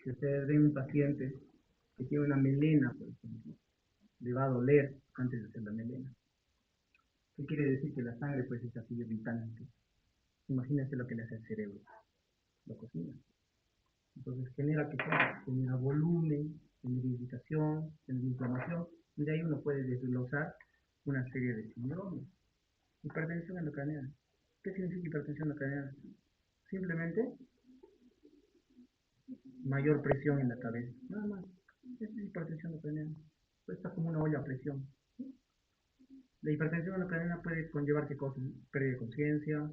Si ustedes ven un paciente que tiene una melena, por ejemplo, le va a doler antes de hacer la melena. ¿Qué quiere decir? Que la sangre pues es así irritante. Imagínense lo que le hace al cerebro, lo cocina. Entonces genera, ¿qué cosa? Genera volumen, genera irritación, genera inflamación, y de ahí uno puede desglosar una serie de síndromes. Hipertensión endocraniana. ¿Qué significa hipertensión endocraniana? Simplemente mayor presión en la cabeza, nada más. Eso es hipertensión endocraniana. Está como una olla a presión. La hipertensión endocraniana puede conllevar qué cosas: pérdida de conciencia,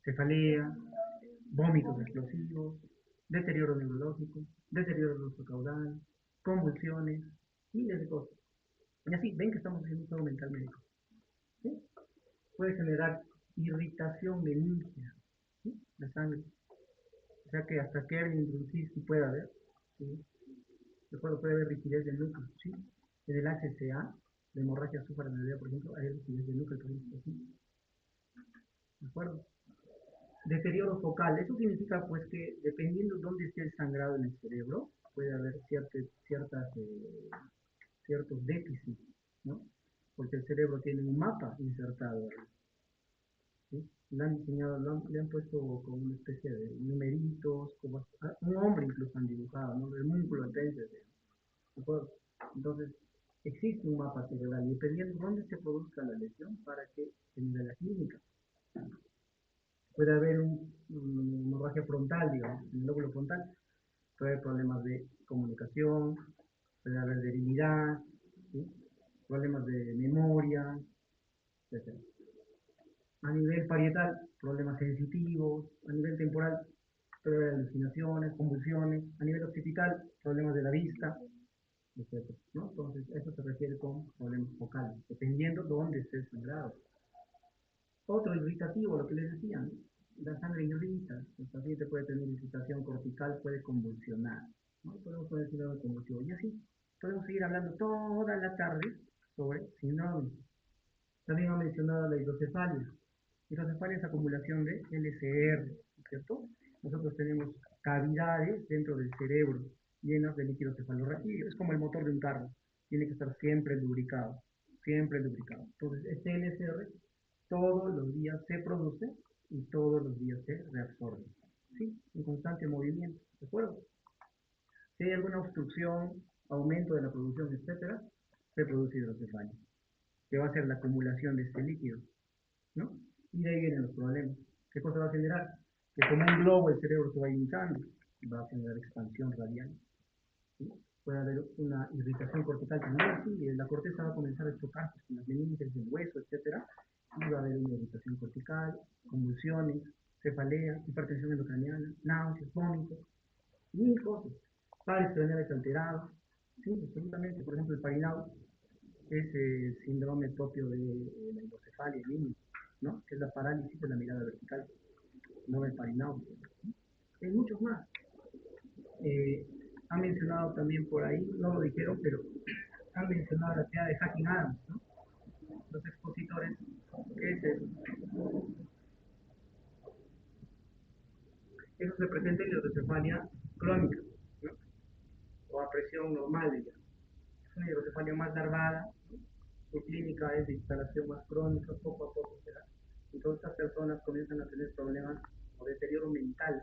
cefalea, vómitos explosivos, deterioro neurológico, deterioro del uso caudal, convulsiones, miles de cosas. Y así, ven que estamos haciendo un juego mental médico. ¿Sí? Puede generar irritación meningia, ¿sí? La sangre. O sea que hasta que alguien introducir puede haber, ¿sí? Puede haber rigidez del núcleo, ¿sí? En el HCA, la hemorragia suprarenal, por ejemplo, hay rigidez del núcleo, ¿sí? ¿De acuerdo? Deterioro focal, eso significa pues que dependiendo de dónde esté el sangrado en el cerebro, puede haber ciertos déficits, ¿no? Porque el cerebro tiene un mapa insertado, ¿sí? Le han diseñado, le han puesto como una especie de numeritos, como un hombre incluso han dibujado, ¿no? El músculo apéndice, ¿de acuerdo? Entonces, existe un mapa cerebral y dependiendo de dónde se produzca la lesión para que genere la clínica. Puede haber una hemorragia frontal, digamos, en el lóbulo frontal. Puede haber problemas de comunicación, puede haber debilidad, ¿sí? Problemas de memoria, etc. A nivel parietal, problemas sensitivos. A nivel temporal, puede haber alucinaciones, convulsiones. A nivel occipital, problemas de la vista, etc. ¿No? Entonces, eso se refiere con problemas focales, dependiendo de dónde esté el sangrado. Otro irritativo, lo que les decía, ¿no? La sangre irrita, el paciente puede tener irritación cortical, puede convulsionar, ¿no? Podemos poner síndrome de convulsión. Y así, podemos seguir hablando toda la tarde sobre síndromes. También ha mencionado la hidrocefalia. Hidrocefalia es acumulación de LCR, ¿cierto? Nosotros tenemos cavidades dentro del cerebro llenas de líquido cefalorraquídeo. Es como el motor de un carro, tiene que estar siempre lubricado, siempre lubricado. Entonces, este LCR todos los días se produce y todos los días se reabsorbe, ¿sí? En constante movimiento, ¿de acuerdo? Si hay alguna obstrucción, aumento de la producción, etcétera, se produce hidrocefalia, que va a ser la acumulación de este líquido, ¿no? Y de ahí vienen los problemas. ¿Qué cosa va a generar? Que como un globo el cerebro se va hinchando, va a generar expansión radial, ¿sí? Puede haber una irritación cortical también, sí, la corteza va a comenzar a chocarse con las meninges del hueso, etcétera, y va a haber una irritación cortical, convulsiones, cefalea, hipertensión endocraniana, náuseas, vómitos, mil cosas. Pares craneales alterados, sí, absolutamente. Por ejemplo, el Parinao es el síndrome propio de la hidrocefalia, ¿no? Que es la parálisis de la mirada vertical, no el Parinao. Hay muchos más. Han mencionado también por ahí, no lo dijeron, pero han mencionado la teoría de Hacking Adams, ¿no? Los expositores, ¿qué es eso? Eso se presenta en hidrocefalia crónica, ¿no? O a presión normal, digamos. Es una hidrocefalia más larvada, ¿no? Su clínica es de instalación más crónica, poco a poco se da. Entonces estas personas comienzan a tener problemas o deterioro mental,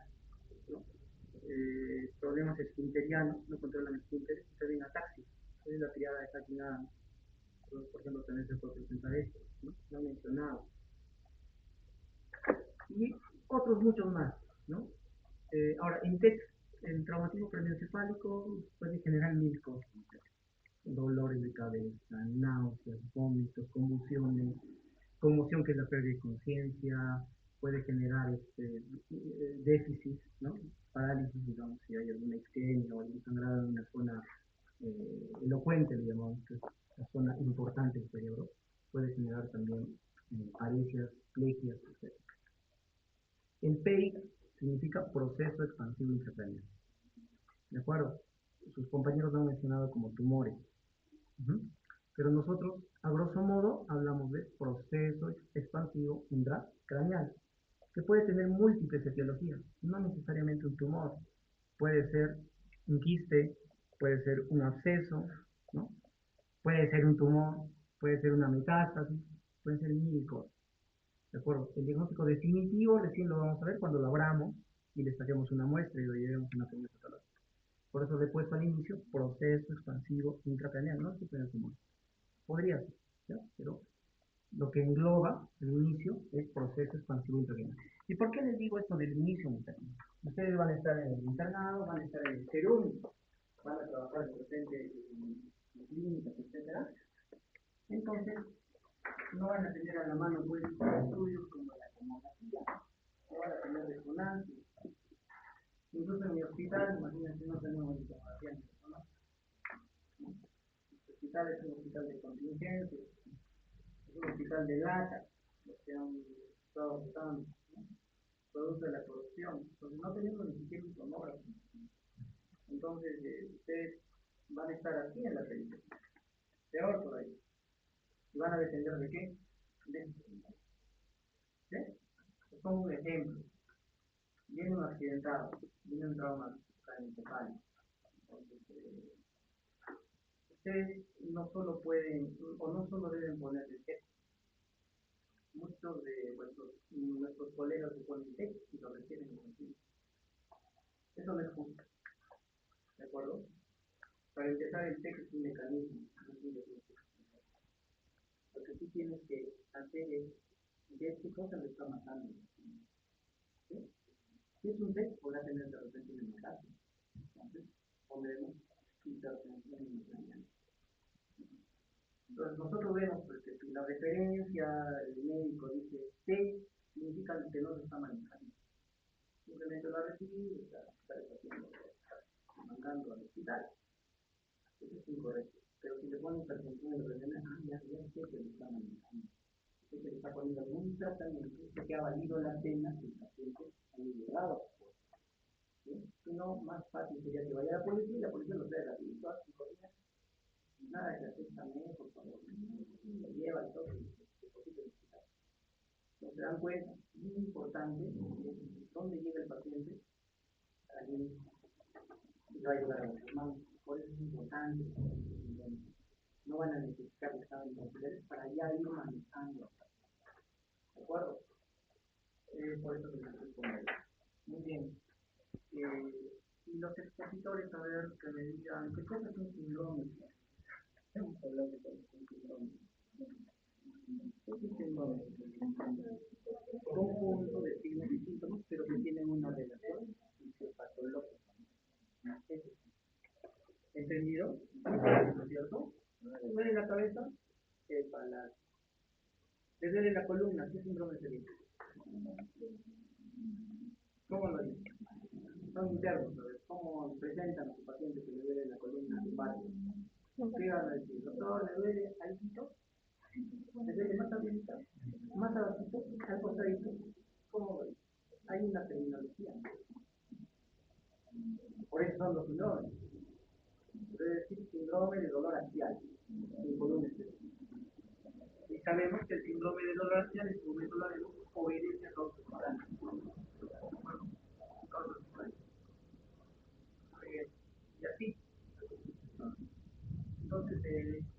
¿no? Problemas esfinterianos, no controlan esfínteres, se ven ataxia. Es la tirada de Hacking Adams. Por ejemplo, también se puede presentar esto, ¿no? Lo han mencionado. Y otros muchos más, ¿no? Ahora, en TEC, el traumatismo craneoencefálico puede generar mil cosas, dolores de cabeza, náuseas, vómitos, convulsiones, conmoción que es la pérdida de conciencia, puede generar déficit, ¿no? Parálisis, digamos, si hay alguna isquemia o algún sangrado en una zona elocuente, digamos, que es la zona importante del cerebro, puede generar también parecias, plegias, etc. El PEIC significa proceso expansivo intracraneal. ¿De acuerdo? Sus compañeros lo han mencionado como tumores. Pero nosotros, a grosso modo, hablamos de proceso expansivo intracraneal, que puede tener múltiples etiologías, no necesariamente un tumor. Puede ser un quiste, puede ser un absceso, ¿no? Puede ser un tumor, puede ser una metástasis, pueden ser mil cosas. ¿De acuerdo? El diagnóstico definitivo recién lo vamos a ver cuando lo abramos y le saquemos una muestra y lo llevemos a una técnica patológica. Por eso le he puesto al inicio proceso expansivo intracraneal, no es que tenga tumor. Podría ser, ¿ya? Pero lo que engloba el inicio es proceso expansivo intracraneal. ¿Y por qué les digo esto del inicio materno? Ustedes van a estar en el internado, van a estar en el serum, van a trabajar de repente en clínicas, etcétera. Entonces, no van a tener a la mano pues estudios como la tomografía, no van a tener resonancia. Incluso en mi hospital, imagínense, no tenemos tomografía en personas. El hospital es un hospital de contingencia, es un hospital de lata, los que han estado usando, ¿no? Producto de la corrupción. Entonces no tenemos ni siquiera un tomógrafo. Entonces, ustedes van a estar aquí en la periferia, peor por ahí. ¿Y van a depender de qué? De, ¿sí? Como un ejemplo. Viene un accidentado, viene un trauma craneoencefálico. Entonces, ustedes no solo pueden, o no solo deben ponerle texto. Muchos de nuestros colegas se ponen texto y lo requieren en sentido. Eso no es justo, ¿de acuerdo? Para empezar, el texto es un mecanismo, no es un diagnóstico. Lo que tú tienes que hacer es ver qué cosa le está matando. ¿Sí? Si es un test, podrá tener de repente un embarazo. Entonces, pondremos hipertensión intracraneal. Entonces, nosotros vemos pues, que si la referencia, el médico dice T, significa que no se está manejando. Simplemente lo ha recibido y está mandando al hospital. Eso es incorrecto. Pero si le ponen hipertensión intracraneal, ya sé que lo está manejando. Sé que le está poniendo algún tratamiento, sé que ha valido la pena que el paciente haya llegado. ¿Sí? Si no, más fácil sería que vaya a la policía y la policía lo trae rapidito, a 5 días. Nada que hacer también, por favor. Lo lleva y todo. Se dan cuenta, muy importante, dónde llega el paciente, allí va a llegar a las manos. Por eso es importante, no van a necesitar exámenes auxiliares para ya ir manejando. ¿De acuerdo? Por eso se les pone. Muy bien. Y los expositores, a ver, que me digan, ¿qué cosa es un síndrome? Hemos hablado de un síndrome. ¿Qué es un síndrome? Conjunto de signos y síntomas, pero que tienen una relación fisiopatológica. ¿Entendido? ¿No es cierto? ¿Le duele la cabeza? ¿Qué palacio? ¿Le duele la columna? ¿Qué síndrome sería? ¿Cómo lo dice? Son internos, ¿sabes? ¿Cómo presentan a su paciente que le duele la columna lumbar? ¿Qué van a decir? Doctor, ¿le duele algo? ¿Le duele más arriba? ¿Más abajito? ¿Al costadito? ¿Cómo lo dice? Hay una terminología. Por eso son los síndromes. Puede decir síndrome de dolor axial, en columna. Y sabemos que el síndrome de dolor axial, en su momento lo vemos, obedece a causas orales. Y así. Entonces,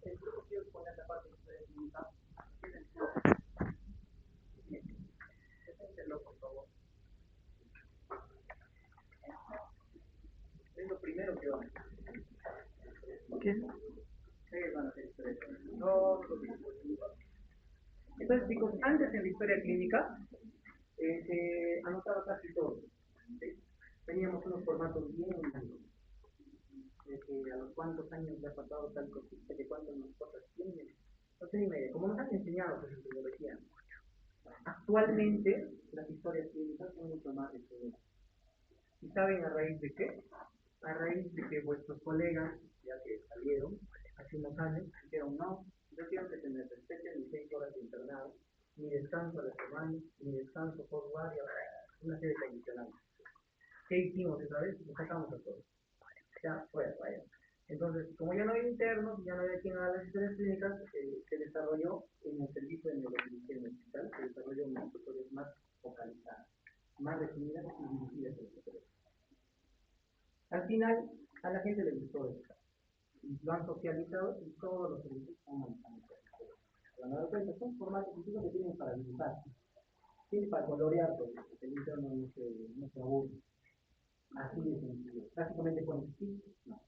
el grupo quiero poner la parte que ustedes preguntan. Preséntenlo, por favor. Es lo primero que van a hacer. ¿Qué? ¿Qué van a hacer? No, entonces, chicos, antes en la historia clínica se anotaba casi todo. ¿Sí? Teníamos unos formatos bien largos. De que a los cuántos años le ha pasado tal cosita, de cuántas más cosas tienen. No sé ni media, como nos han enseñado pues, en tecnología. Actualmente las historias clínicas son mucho más resumidas. ¿Y saben a raíz de qué? A raíz de que vuestros colegas, ya que salieron hace unos años, dijeron, no, yo quiero que se me respeten mis 6 horas de internado, ni descanso a la semana, ni descanso por guardia, una serie de condicionantes. ¿Qué hicimos esta vez? Nos sacamos a todos. Ya, fuera, vaya. Entonces, como ya no hay internos, ya no hay quien haga las historias clínicas, se desarrolló en el servicio de neurociencia en el hospital, se desarrolló unas historias más focalizadas, más resumidas y dirigidas al sector. Al final, A la gente le gustó esto. Y lo han socializado y todos los servicios están manejando. Se van a dar cuenta, son formatos incluso que tienen para dibujar. Tiene para colorear, porque el interno no se aburre. Así de sencillo. Básicamente con sí, no.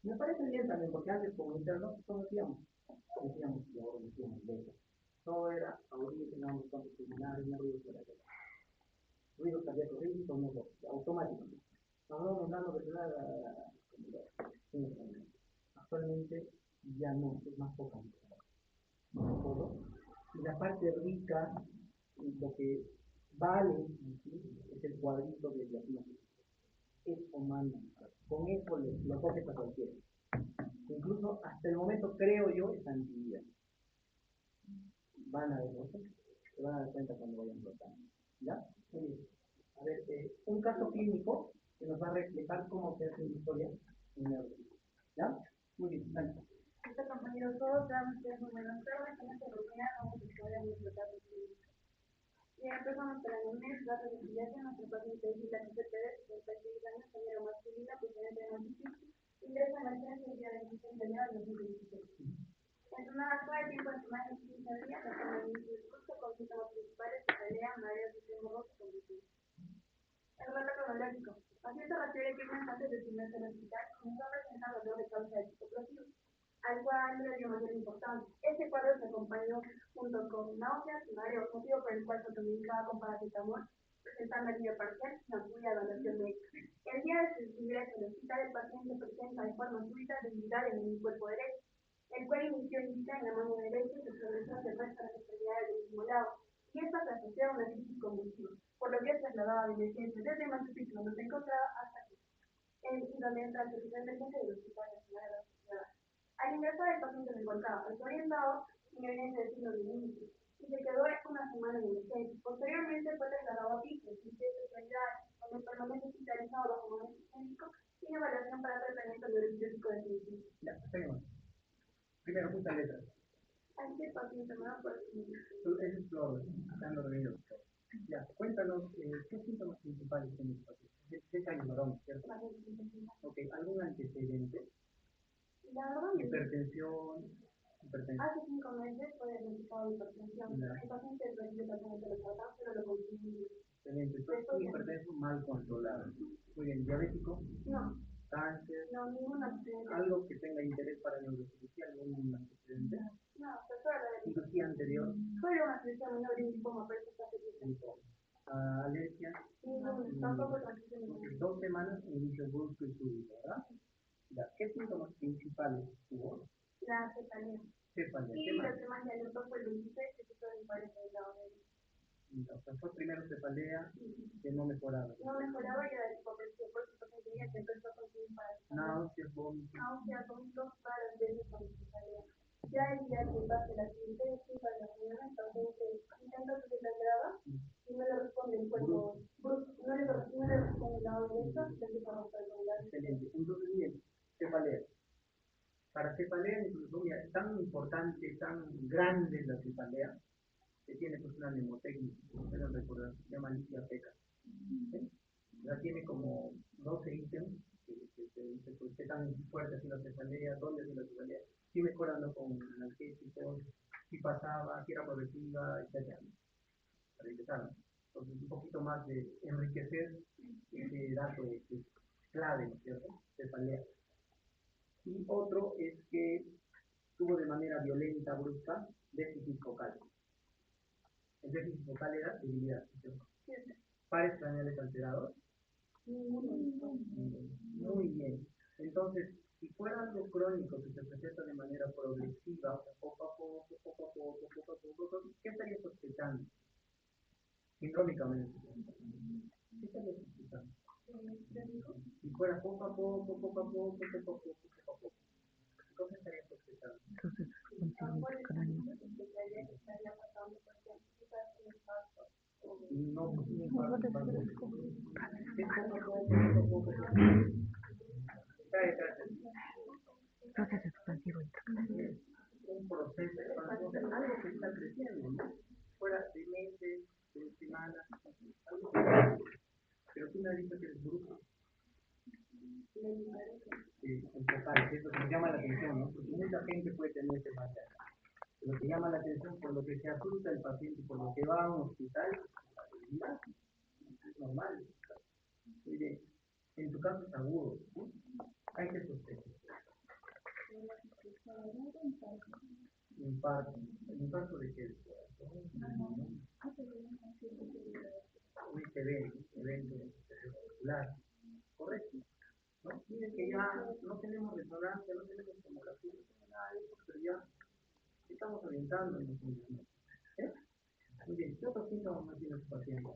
Me parece bien también, porque antes como interno todos decíamos que ahora decíamos letras. Todo era ahorita teníamos campos pulmonares, no ruidos por acá. Ruidos cardíacos rítmicos, no automáticamente. Estamos hablando de verdad. Actualmente ya no, es más poca. Y la parte rica, lo que vale, ¿sí? Es el cuadrito de diagnóstico. Eso manda. Con eso lo coges a cualquiera. Incluso hasta el momento creo yo es antiguidad. Van a ver, ¿no? Se van a dar cuenta cuando vayan flotando. ¿Ya? Muy bien. A ver, un caso clínico que nos va a reflejar cómo se hace una historia en el. ¿Ya? Muy bien, dale. Este compañero todos sabemos que es un menos pero en esta rutina vamos a estudiar nuestro caso clínico. Y empezamos con el mes, datos de filiación, nuestro paciente es la CPD, 76 años, género masculino, procedente de Monticello, ingresa en la emergencia el día 26 de enero de 2016. En una actual tiempo de más de 15 días, la toma de inicio del curso con síntomas principales que pelean, mareos, sistema rojo y convulsiones. El relato cronológico. Paciente refiere que unas antes de primerse al hospital comenzó a presentar dolor de causa de tipo explosivo, al cual no le dio mayor importancia. Este cuadro se acompañó junto con náuseas y mareos, motivo por el cual se automedicaba con paracetamol, presentando alivio parcial sin apoyo a evaluación médica. El día de su ingreso al hospital, el paciente presenta de forma súbita debilidad en el cuerpo derecho, el cual inició indica en la mano derecha y se progresó hacia el resto de las extremidades del mismo lado, y esta se asoció a una crisis convulsiva, por lo que es trasladada de emergencia desde Montepico, donde se encontraba, hasta aquí, y donde entra el servicio de emergencia del Hospital Nacional de la Sociedad. Al ingresar el paciente se encontraba desorientado, sin evidencia de signos de inicio, y se quedó una semana en emergencia. Posteriormente fue trasladado a Pico, en de especialidad, donde permanece hospitalizado bajo manejo médico sin evaluación para tratamiento neurobiológico definitivo. Ya, seguimos. Primero, muchas letras. Aquí el paciente me va por el Ese es Flor, acá en los reunidos. Ya, cuéntanos, ¿qué síntomas principales tiene el paciente? ¿Qué años varón, cierto? Ok, ¿algún antecedente? Hipertensión, Hace 5 meses fue diagnosticado de hipertensión. El paciente recibe tratamiento de tratado, pero lo continúa. Excelente, entonces hipertenso mal controlado. Muy bien, ¿diabético? No. ¿Cáncer? No, ningún antecedente. ¿Algo que tenga interés para neurocirugía? ¿Algún antecedente? No, se fue de ¿Cirugía anterior? Fue una cirugía menor y un lipoma, pero eso está feliz. ¿Alergia? Ninguna, tampoco transfusión. 2 semanas, inicio brusco y súbito, ¿verdad? Ya, ¿qué síntomas principales tuvo? La cefalea. Cefalea, Y ¿qué más? lo que más le anotó fue el 26, que se fue en 40 del lado de él. O sea, fue primero cefalea, que no mejoraba. No mejoraba y era de hipopresión, por eso tenía que empezó a consumir para Náuseas, vómitos. Náuseas, vómitos, varias veces con cefalea. Ya el día que pase la siguiente cita de la mañana, el paciente intenta subir la grada y no le responde el cuerpo brusco, no le responde el lado derecho y se empieza a romper con la. Excelente. Entonces, bien, cefalea. Para cefalea, incluso, mira, es tan importante, tan grande la cefalea, que tiene pues una mnemotecnia, ustedes recuerdan, se llama Alicia Peca. ¿Sí? Ya tiene como 12 ítems que dice pues qué tan fuerte ha sido la cefalea, dónde ha sido la cefalea, si mejorando con analgésicos, si pasaba, si era progresiva, etc. Para empezar. Entonces, un poquito más de enriquecer ese dato que es clave, ¿no es cierto? Cefalea. Y otro es que tuvo de manera violenta, brusca, déficit focal. El déficit focal era debilidad, ¿cierto? Pares craneales alterados. Muy bien. Entonces, si fuera algo crónico que se presenta de manera progresiva, o sea, poco a poco, ¿qué estaría sospechando? Sindrómicamente. ¿Qué estaría sospechando? Si fuera poco a poco, ¿qué cosa estaría sospechando? No, pues un infarto. Es poco. Proceso expansivo intracraniano. Un proceso expansivo, algo que está creciendo, ¿no? Fuera de meses, de semanas, algo que pero tú me has dicho que eres brusco. Enfocar, es lo que nos llama la atención, ¿no? Porque mucha gente puede tener ese mal. Lo que llama la atención, por lo que se asusta el paciente, por lo que va a un hospital, la debilidad es normal. Oye, en tu caso es agudo, ¿no? Hay que sospechar. Infarto. ¿El infarto de qué? Un evento cerebrovascular. Correcto. ¿No? Miren que ya no tenemos resonancia, no tenemos tomografía, no tenemos nada de eso, pero ya estamos orientando en los niños. ¿Eh? Muy bien, ¿qué otros síntomas no tiene su paciente?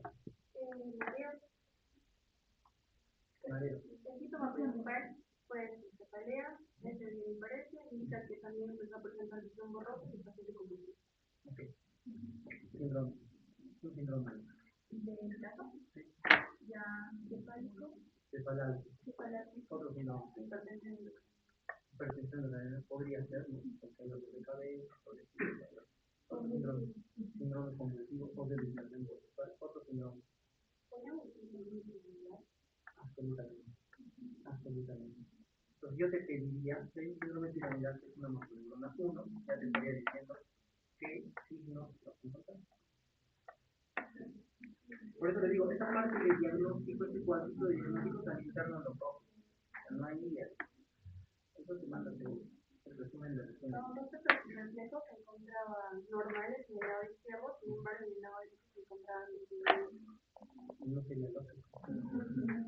Mareo. El síntoma principal puede ser cefalea, ese me parece, indica que también está presentando un borroso y paciente convulsivo. Ok. Síndrome. Un síndrome. ¿Del caso? Sí. Ya cefálico. Cefalalgia. Otro síndrome. Hipertensión de la edad podría ser, ¿no? Porque hay dolor de cabeza, otro síndrome. Síndrome convulsivo o de hipertensión. Otro síndrome. Absolutamente. Absolutamente. Entonces yo te pediría, si hay un síndrome piramidal, que es una macroneurona 1, ya te estaría diciendo qué signos nos encontramos. Por eso le digo, esa parte de diagnóstico, este cuadrito de diagnóstico tan interno lo propio. No hay guías. Eso te manda el resumen de resumen. Los restos reflejos se encontraban normales en el lado izquierdo, sin embargo en el lado derecho se encontraban no sería lógico.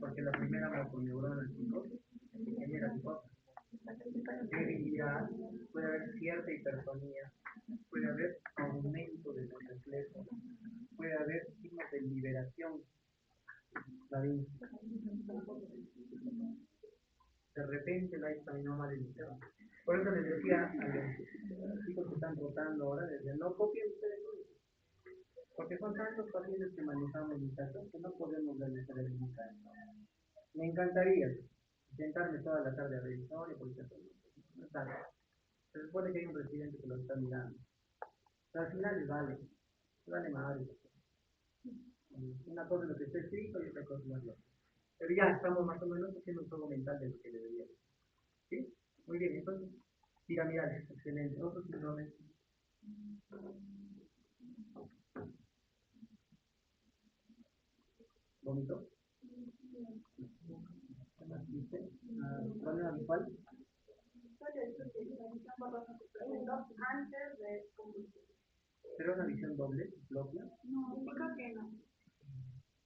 Porque la primera motoneurona en psicosis genera psicosis. Debilidad, puede haber cierta hipertonía, puede haber aumento de los reflejos, puede haber signos de liberación. De repente la histamina delicada. Por eso les decía a los chicos que están votando ahora, desde no copien ustedes mismos. Porque son tantos pacientes que manejamos en mi casa que no podemos darles a ver en mi casa. Me encantaría sentarme toda la tarde a ver historia, por ejemplo. No tarde. Se supone que hay un presidente que lo está mirando. Pero al final les vale madre. Una cosa es lo que está escrito y otra cosa es lo que. Pero ya estamos más o menos haciendo un juego mental de lo que debería ser. ¿Sí? Muy bien, entonces, piramidales, excelente. Otros síndromes. ¿Vómito? ¿Cuál es la habitual? antes de convulsión. ¿Pero una visión doble, doppler? No, indica que no.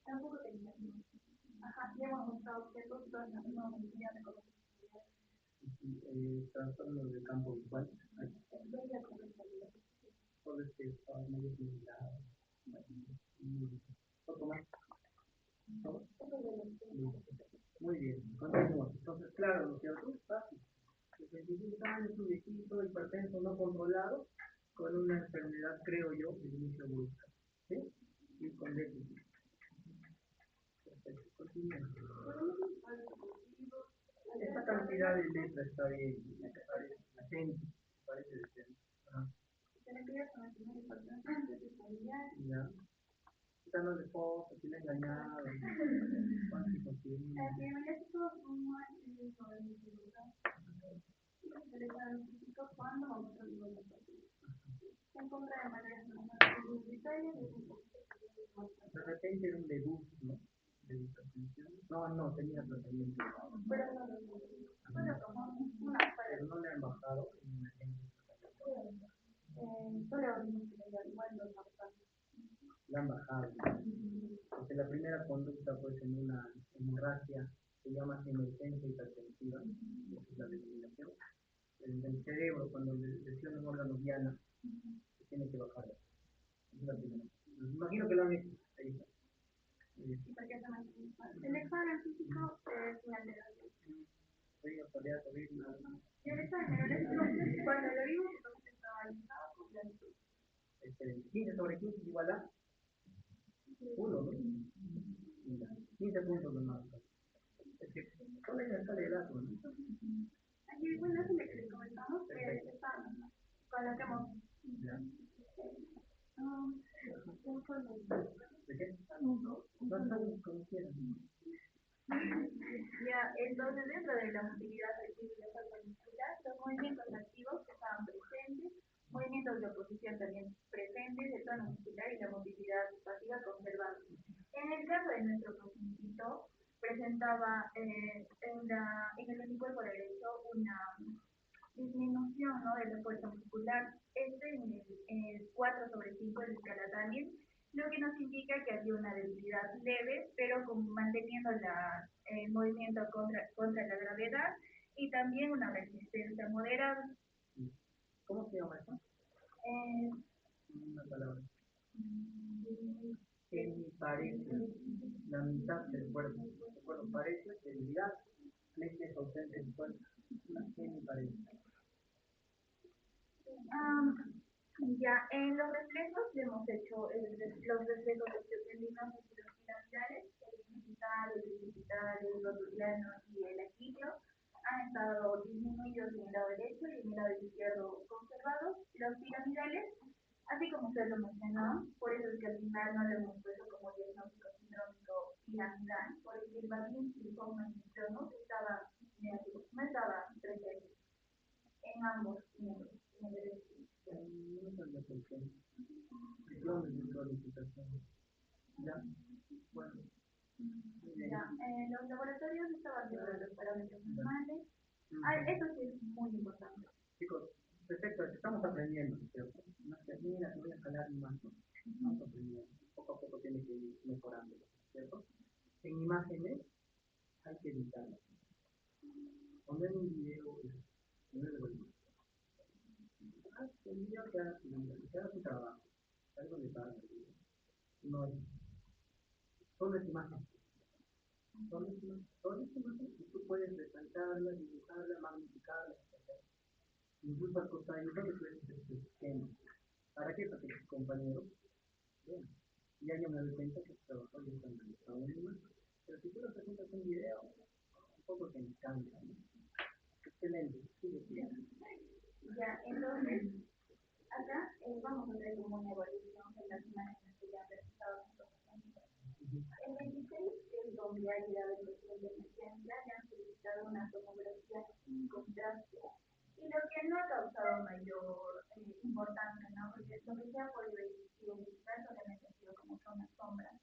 Tampoco tenía. Ajá, ya hemos mostrado que estos dos no ya me conocen. Trastornos del campo visual. Todo este estado medio similar. ¿Otro más? ¿Todo? Muy bien, continuamos. Entonces, claro, ¿no es cierto? Es fácil. 65 años, un viejito, hipertenso, no controlado, con una enfermedad, creo yo, de inicio brusca. ¿Sí? Y con déficit. Perfecto, continuamos. Esta cantidad de letras está bien, la gente, parece decente. Ya. Quitando de fotos, si le engañado, cuánto tiempo tiene. De repente era un debut, ¿no? De hipertensión. No, tenía tratamiento. Pero no le han bajado en emergencia. La han bajado. Porque la primera conducta, pues, en una hemorragia se llama emergencia hipertensiva, esa es la denominación. El cerebro, cuando lesiona un órgano diana, se tiene que bajar. Es la primera. Me imagino que lo han hecho. Ahí está. El examen físico es una negación. Y el examen, cuando lo vimos, entonces estaba alistado con planitud. 15 sobre 15 igual a 1, ¿no? 15 puntos nomás. Es que son la escala de datos, ¿no? Aquí, bueno, eso es lo que les comentamos, que está con lo que hemos. ¿De qué? No saben como quieran. Ya, entonces dentro de la motilidad flexible perpendicular, los movimientos activos estaban presentes, movimientos de oposición también presentes, el tono muscular y la movilidad pasiva conservada. En el caso de nuestro pacientito, presentaba en el anticuerpo derecho una disminución, ¿no?, de la fuerza muscular, en el 4 sobre 5 de la escala Daniel, lo que nos indica que había una debilidad leve, pero manteniendo el movimiento contra la gravedad y también una resistencia moderada. ¿Cómo se llama eso? Eh, Una palabra. Hemiparesia, la mitad del cuerpo. El cuerpo parece debilidad, flexión ausente del cuerpo, la hemiparesia. Ya, en los reflejos hemos hecho los reflejos osteotendinosos y los piramidales, el bicipital, el tricipital, el rotuliano y el equilio han estado disminuidos en el lado derecho y en el lado izquierdo conservados. Los piramidales, así como usted lo mencionó, por eso es que al final no lo hemos puesto como diagnóstico sindrómico piramidal, porque el vagín y el no estaba negativo, no estaba presente en ambos miembros, en el derecho. Ya, bueno. Ya, los laboratorios estaban dentro de los parámetros normales. Eso sí es muy importante. Chicos, perfecto, estamos aprendiendo, ¿cierto? No es que mira, voy a jalar más, ¿no? Estamos aprendiendo. Poco a poco tiene que ir mejorando, ¿cierto? En imágenes hay que editarlo. Poner un video, no es bueno. El video que haga su trabajo, algo le paga. No es. Solo es imagen. Solo es imagen y tú puedes resaltarla, dibujarla, magnificarla, etc. Incluso al costadito le puedes hacer este esquema. ¿Para qué? Para que tus compañeros vean. Ya yo me doy cuenta que trabajo yo con el imagen. Pero si tú le presentas un video, un poco que me cambia, ¿no? Excelente. Sí, sí. Ya, entonces, acá vamos a ver como una evaluación de las imágenes que ya han presentado nuestros pacientes. El 26 es donde ha llegado el doctor de emergencia, le han solicitado una tomografía sin contraste, y lo que no ha causado mayor importancia, ¿no? Porque lo que se ha podido identificar solamente ha sido como zonas sombras.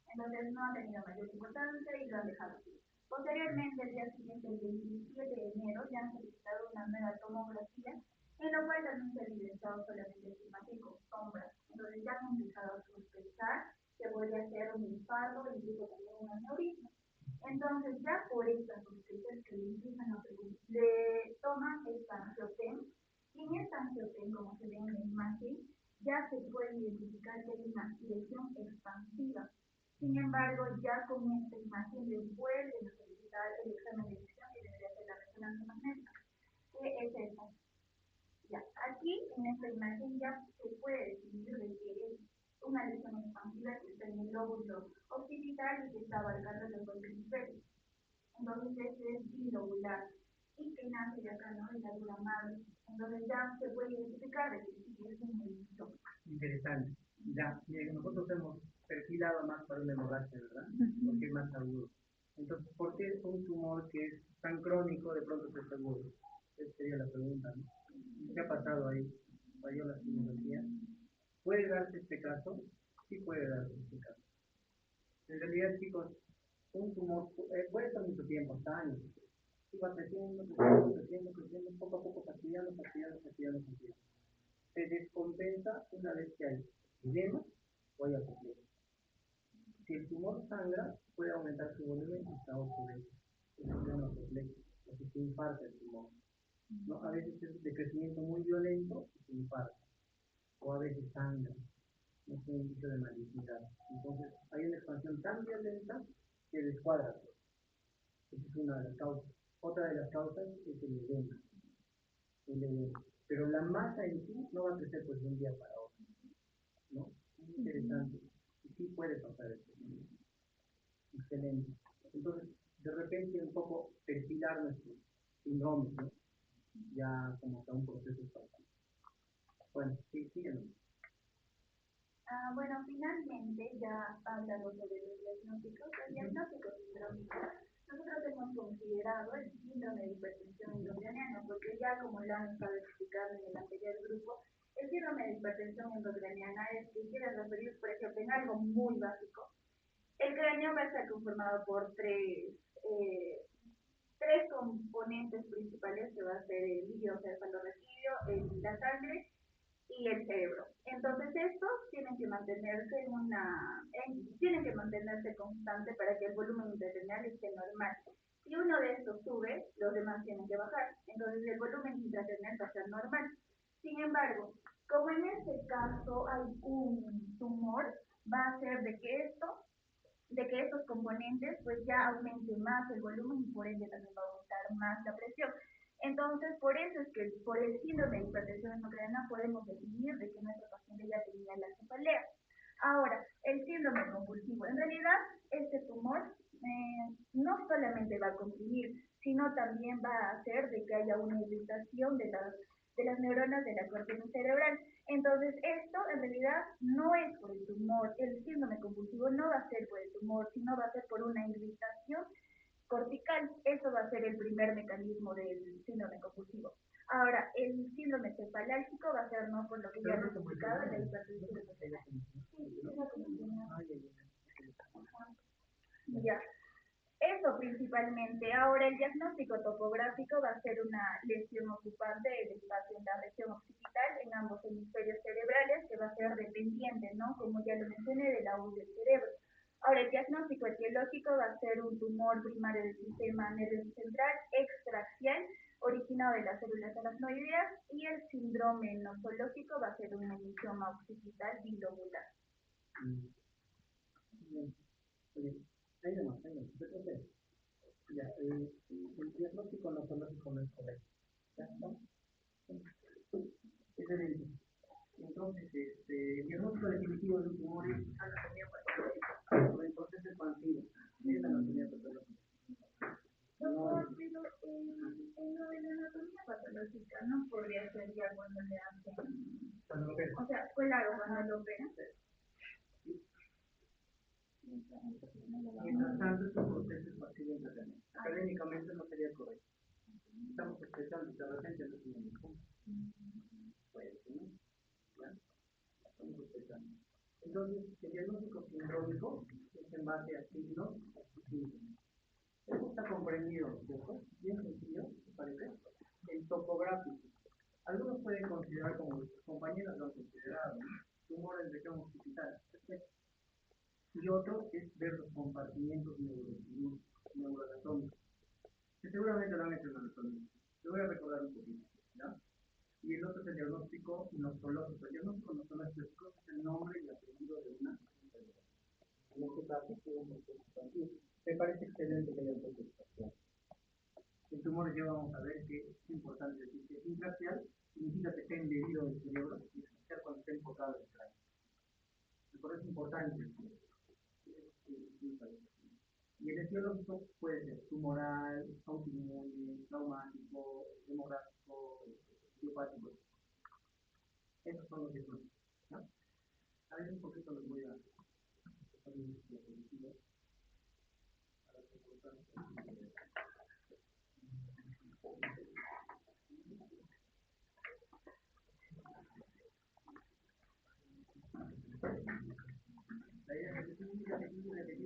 Entonces no ha tenido mayor importancia y lo han dejado así. Posteriormente, el día siguiente, el 27 de enero, ya han solicitado una nueva tomografía, en lo cual también se ha evidenciado solamente esquemático, sombras. Entonces ya han empezado a sospechar que podría ser un infarto, incluso también un aneurisma. Entonces, ya por estas sospechas que le empiezan a preguntar, le toman esta angioten, y en esta angioten, como se ve en la imagen, ya se puede identificar que hay una lesión expansiva. Sin embargo, ya con esta imagen les vuelven a solicitar el examen de visión que debería ser la resonancia magnética, que es esta. Ya, aquí en esta imagen ya se puede definir de que es una lesión expansiva que está en el lóbulo occipital y que está abarcando los dos hemisferios. Entonces este es bilobular y que nace de acá, ¿no?, de la dura madre. Entonces ya se puede identificar de que sí es un movimiento. Interesante. Ya, miren, nosotros hemos perfilado más para una hemorragia, ¿verdad? Porque es más agudo. Entonces, ¿por qué un tumor que es tan crónico de pronto se agudo? Esa sería la pregunta, ¿no? ¿Qué ha pasado ahí? ¿Falló la simulogía? ¿Puede darse este caso? Sí puede darse este caso. En realidad, chicos, un tumor puede estar mucho tiempo, hasta años. Y va creciendo, poco a poco, fastidiando. Se descompensa una vez que hay edema o hay apoplejía. Si el tumor sangra, puede aumentar su volumen hasta 8 veces. Eso se llama apoplejía, o si se infarta el tumor. ¿No? A veces es de crecimiento muy violento y se infarta. O a veces sangra. No es un indicio de malignidad. Entonces, hay una expansión tan violenta que descuadra todo. Esa es una de las causas. Otra de las causas es el edema. Pero la masa en sí no va a crecer pues de un día para otro, ¿no? Muy interesante. Y sí puede pasar esto. Excelente. Entonces, de repente un poco perfilar nuestro síndrome, ¿no? Ya como que un proceso para. Bueno, sí, síguenos. Bueno, finalmente, ya hablando sobre los diagnósticos sindrómicos, nosotros hemos confirmado el síndrome de hipertensión endocrinal, porque ya como lo han estado explicando en el anterior grupo, el síndrome de hipertensión endocrinal es que quiere referir, por ejemplo, en algo muy básico. El cráneo va a estar conformado por tres componentes principales, que va a ser el líquido cefalorraquídeo, la sangre y el cerebro. Entonces estos tienen que mantenerse tienen que mantenerse constante para que el volumen intracraneal esté normal. Si uno de estos sube, los demás tienen que bajar. Entonces el volumen intracraneal va a ser normal. Sin embargo, como en este caso hay un tumor, va a ser de que estos componentes pues ya aumente más el volumen y por ende también va a aumentar más la presión. Entonces, por eso es que por el síndrome de hipertensión endocrinal podemos definir de que nuestro paciente ya tenía la cefalea. Ahora, el síndrome compulsivo. En realidad, este tumor no solamente va a comprimir, sino también va a hacer de que haya una irritación de las neuronas de la corteza cerebral. Entonces, esto en realidad no es por el tumor. El síndrome compulsivo no va a ser por el tumor, sino va a ser por una irritación cortical. Eso va a ser el primer mecanismo del síndrome compulsivo. Ahora, el síndrome cefalálgico va a ser no por lo que ya hemos explicado, la hipertensión endocrinal. Ya. Eso principalmente. Ahora, el diagnóstico topográfico va a ser una lesión ocupante del espacio en la región occipital en ambos hemisferios cerebrales, que va a ser dependiente, ¿no? Como ya lo mencioné, del lado del cerebro. Ahora, el diagnóstico etiológico va a ser un tumor primario del sistema nervioso central extraaxial originado de las células aracnoideas, y el síndrome nosológico va a ser un hemisoma occipital bilobular. Ya, el diagnóstico nosológico no es correcto. ¿Ya? ¿No? Es evidente. Entonces, el diagnóstico definitivo de un tumor es anatomía patológica por el proceso expansivo. Es anatomía patológica. Doctor, pero en lo de la anatomía patológica no podría ser ya cuando le hacen. Cuando lo ven. O sea, claro, cuando lo ven. Mientras tanto, es un proceso expansivo intracraneal. Académicamente no sería correcto. Estamos expresando de repente los médicos. Pues, ¿no? ¿Ya? Estamos expresando. Entonces, el diagnóstico sindrómico es en base a signos y síntomas. Esto está comprendido, ¿cierto? Bien sencillo, ¿te parece? El topográfico. Algunos pueden considerar, como nuestros compañeros lo han considerado, ¿no? Tumor en región occipital. Perfecto. Y otro es ver los compartimientos neuroanatómicos, que seguramente lo han hecho en la anatomía. Te voy a recordar un poquito, ¿ya? Y el otro es el diagnóstico nosológico. El diagnóstico nosológico es el nombre y apellido de una enfermedad. En este caso, es un proceso expansivo. Me parece excelente que haya un proceso expansivo. El tumor ya vamos a ver que es importante decir que es intracial, significa que está embebido en el cerebro, y especial cuando está enfocado en el cráneo. Por eso es importante. Y el etiológico puede ser tumoral, autoinmune, traumático, hemorrágico, idiopático. Esos son los diagnósticos, ¿no? A ver, un poquito les voy a hacer un diapositiva para que puedan. La idea es repetir para que se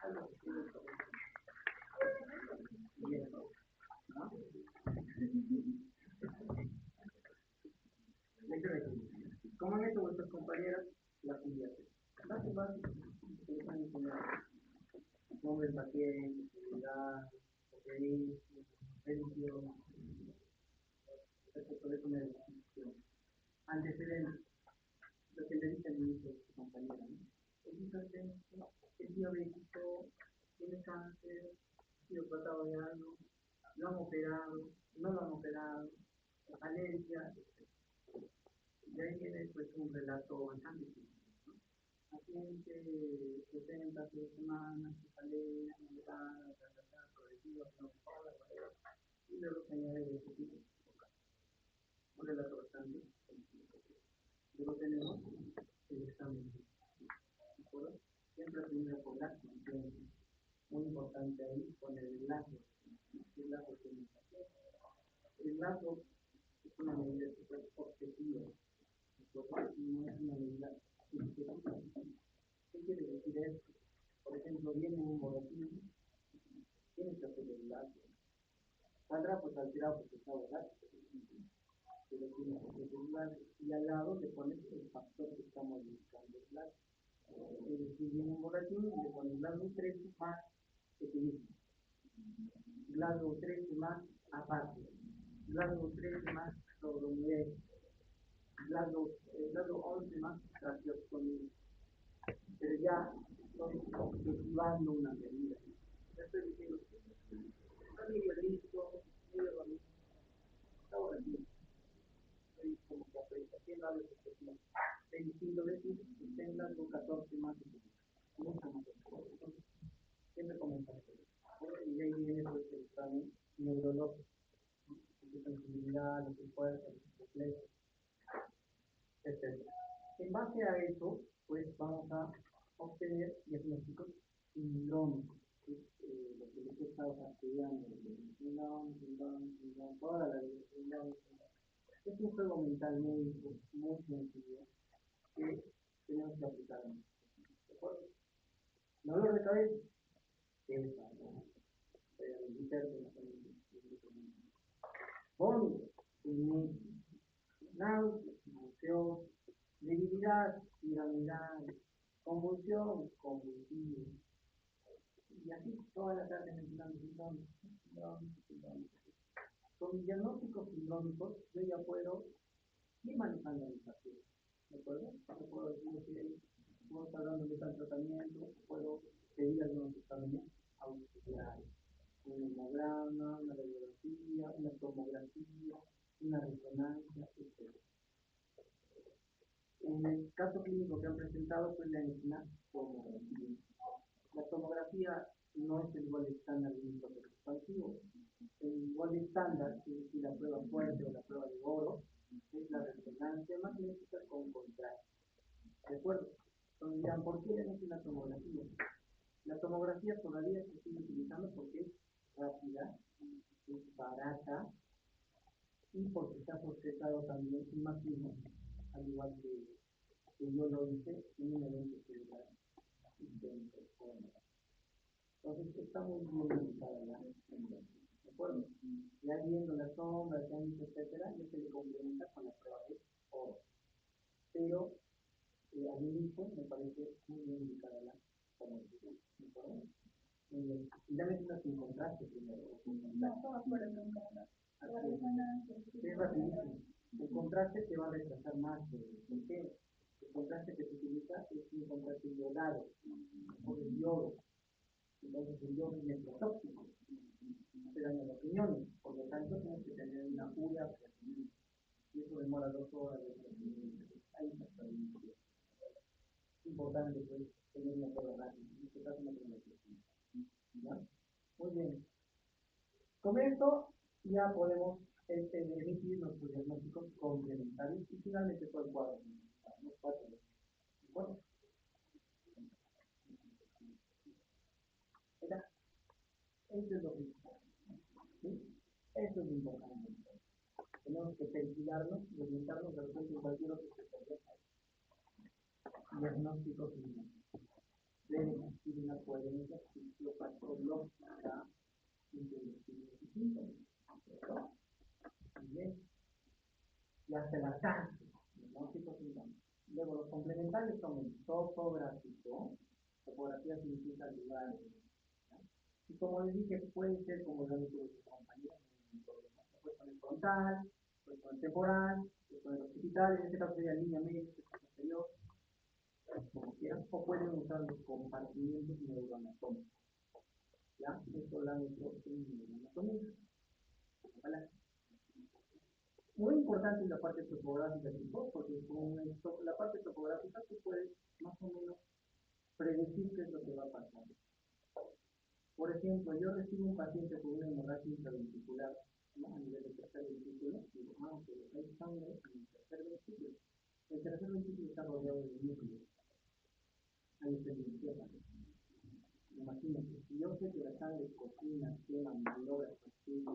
algo que tiene bien, ¿no? ¿Cómo han hecho vuestras compañeras la filiación? Base básico, que les han enseñado. Nombre del paciente, edad, organismo, religión, respecto de poner antecedentes, lo que le dice al inicio de su compañera, ¿no? Es hipertenso, es diabético, tiene cáncer, ha sido tratado de algo, lo han operado, no lo han operado, alergia, y ahí viene pues un relato bastante simple, ¿no? Paciente 70 semanas, cefalea, moderada, progresiva, no mejora, y luego se añade de ese tipo. Un relato bastante simple. Luego tenemos el examen, ¿de acuerdo? Siempre primero por la conciencia. Muy importante ahí poner el lazo. El lazo tiene que hacer. El lazo es una medida súper objetiva, no es una medida subjetiva. ¿Qué quiere decir esto? Por ejemplo, viene un boletín, tienes que hacer el lazo. Saldrá pues alterado porque está borracho, pero tienes que hacer el lazo. Y al lado le pones el factor que estamos buscando el lazo. Es decir, viene un boletín y le pones grado 13 más equilibrio, grado 13 más aparte, grado 13 más sobrevivir, grado 11 más tracheotomía. Pero ya estoy objetivando una medida. Ya estoy diciendo, está medio listo, medio bonito, está bonito. Estoy como que haciendo algo especial. Estoy diciendo decir, está en grado 14 más, mucho más. Entonces, siempre comenzar. Y de ahí viene pues el examen neurológico, la sensibilidad, los esfuerzos, los reflejos, etc. En base a eso, pues vamos a obtener diagnósticos sindrómicos, que es lo que les he estado estudiando, toda la vida, es un juego mental médico muy sencillo que tenemos que aplicar. ¿De acuerdo? Dolor de cabeza, esa, ¿no? Vómito, náuseas, nauseoso, debilidad piramidal, convulsión, convulsivo, y así toda la tarde mencionando sindrómicos. Con diagnósticos sindrómicos yo ya puedo ir manejando mi paciente, ¿de acuerdo? Yo puedo decir que estamos hablando de tal tratamiento, puedo pedir algunos exámenes auxiliares, un hemograma, una radiografía, una tomografía, una resonancia, etc. En el caso clínico que han presentado, pues le han una tomografía. La tomografía no es el igual estándar de un proceso expansivo. El igual estándar, es decir, la prueba fuerte o la prueba de oro, es la resonancia magnética con contraste. ¿De acuerdo? Entonces dirán, ¿por qué le han hecho una tomografía? La tomografía todavía se sigue utilizando porque es rápida, es barata y porque está sujetado también, imagino, al igual que yo lo hice en un evento cerebral intento. Entonces está muy bien ubicada la ¿de acuerdo? Ya viendo las sombras, etcétera, ya se le complementa con la prueba de oro. Pero al inicio me parece muy bien ubicada la tomografía. ¿De acuerdo? Muy bien. Y dame una sin contraste primero. No, todo fuera con contraste. Es rapidísimo. El contraste te va a retrasar más. ¿Por qué? El contraste que se utiliza es un contraste iodado, o de yodo. Entonces el yodo es necrotóxico, hace daño a los riñones, por lo tanto tienes que tener una urea preferente. Y eso demora 2 horas de procedimiento. Ahí está el inicio. Es importante pues tener una prueba rápida, en este caso una prueba rápida. Muy bien. Con esto ya podemos emitir nuestros diagnósticos complementarios y finalmente todo el cuadro. Los 4. ¿De acuerdo? Eso es lo principal. ¿Sí? Eso es lo importante. Tenemos que perfilarnos y orientarnos de repente en cualquier otro especialidad. Diagnóstico clínico. Debe existir una coherencia fisiopatológica entre los signos y síntomas. ¿Cierto? Muy bien. Y hasta el alcance. Diagnóstico clínico. Luego los complementarios son el topográfico. Topografía significa lugar. Y como les dije, puede ser como lo han hecho sus compañeros, no hay problema. Se puede poner frontal, puede poner temporal, puede poner occipital, en este caso sería línea media, posterior, como quieran, o pueden usar los compartimientos neuroanatómicos. ¿Ya? Esto lo han hecho en neuroanatomía. ¿Vale? Muy importante es la parte topográfica, porque con esto, la parte topográfica tú puedes más o menos predecir qué es lo que va a pasar. Por ejemplo, yo recibo un paciente con una hemorragia intraventricular, ¿no? A nivel del tercer ventrículo, y digo, pero hay sangre en el tercer ventrículo. El tercer ventrículo está rodeado de núcleos. Ahí está el encéfalo. Imagínate, si yo sé dice que la sangre cocina, quema, malogra, fastidia,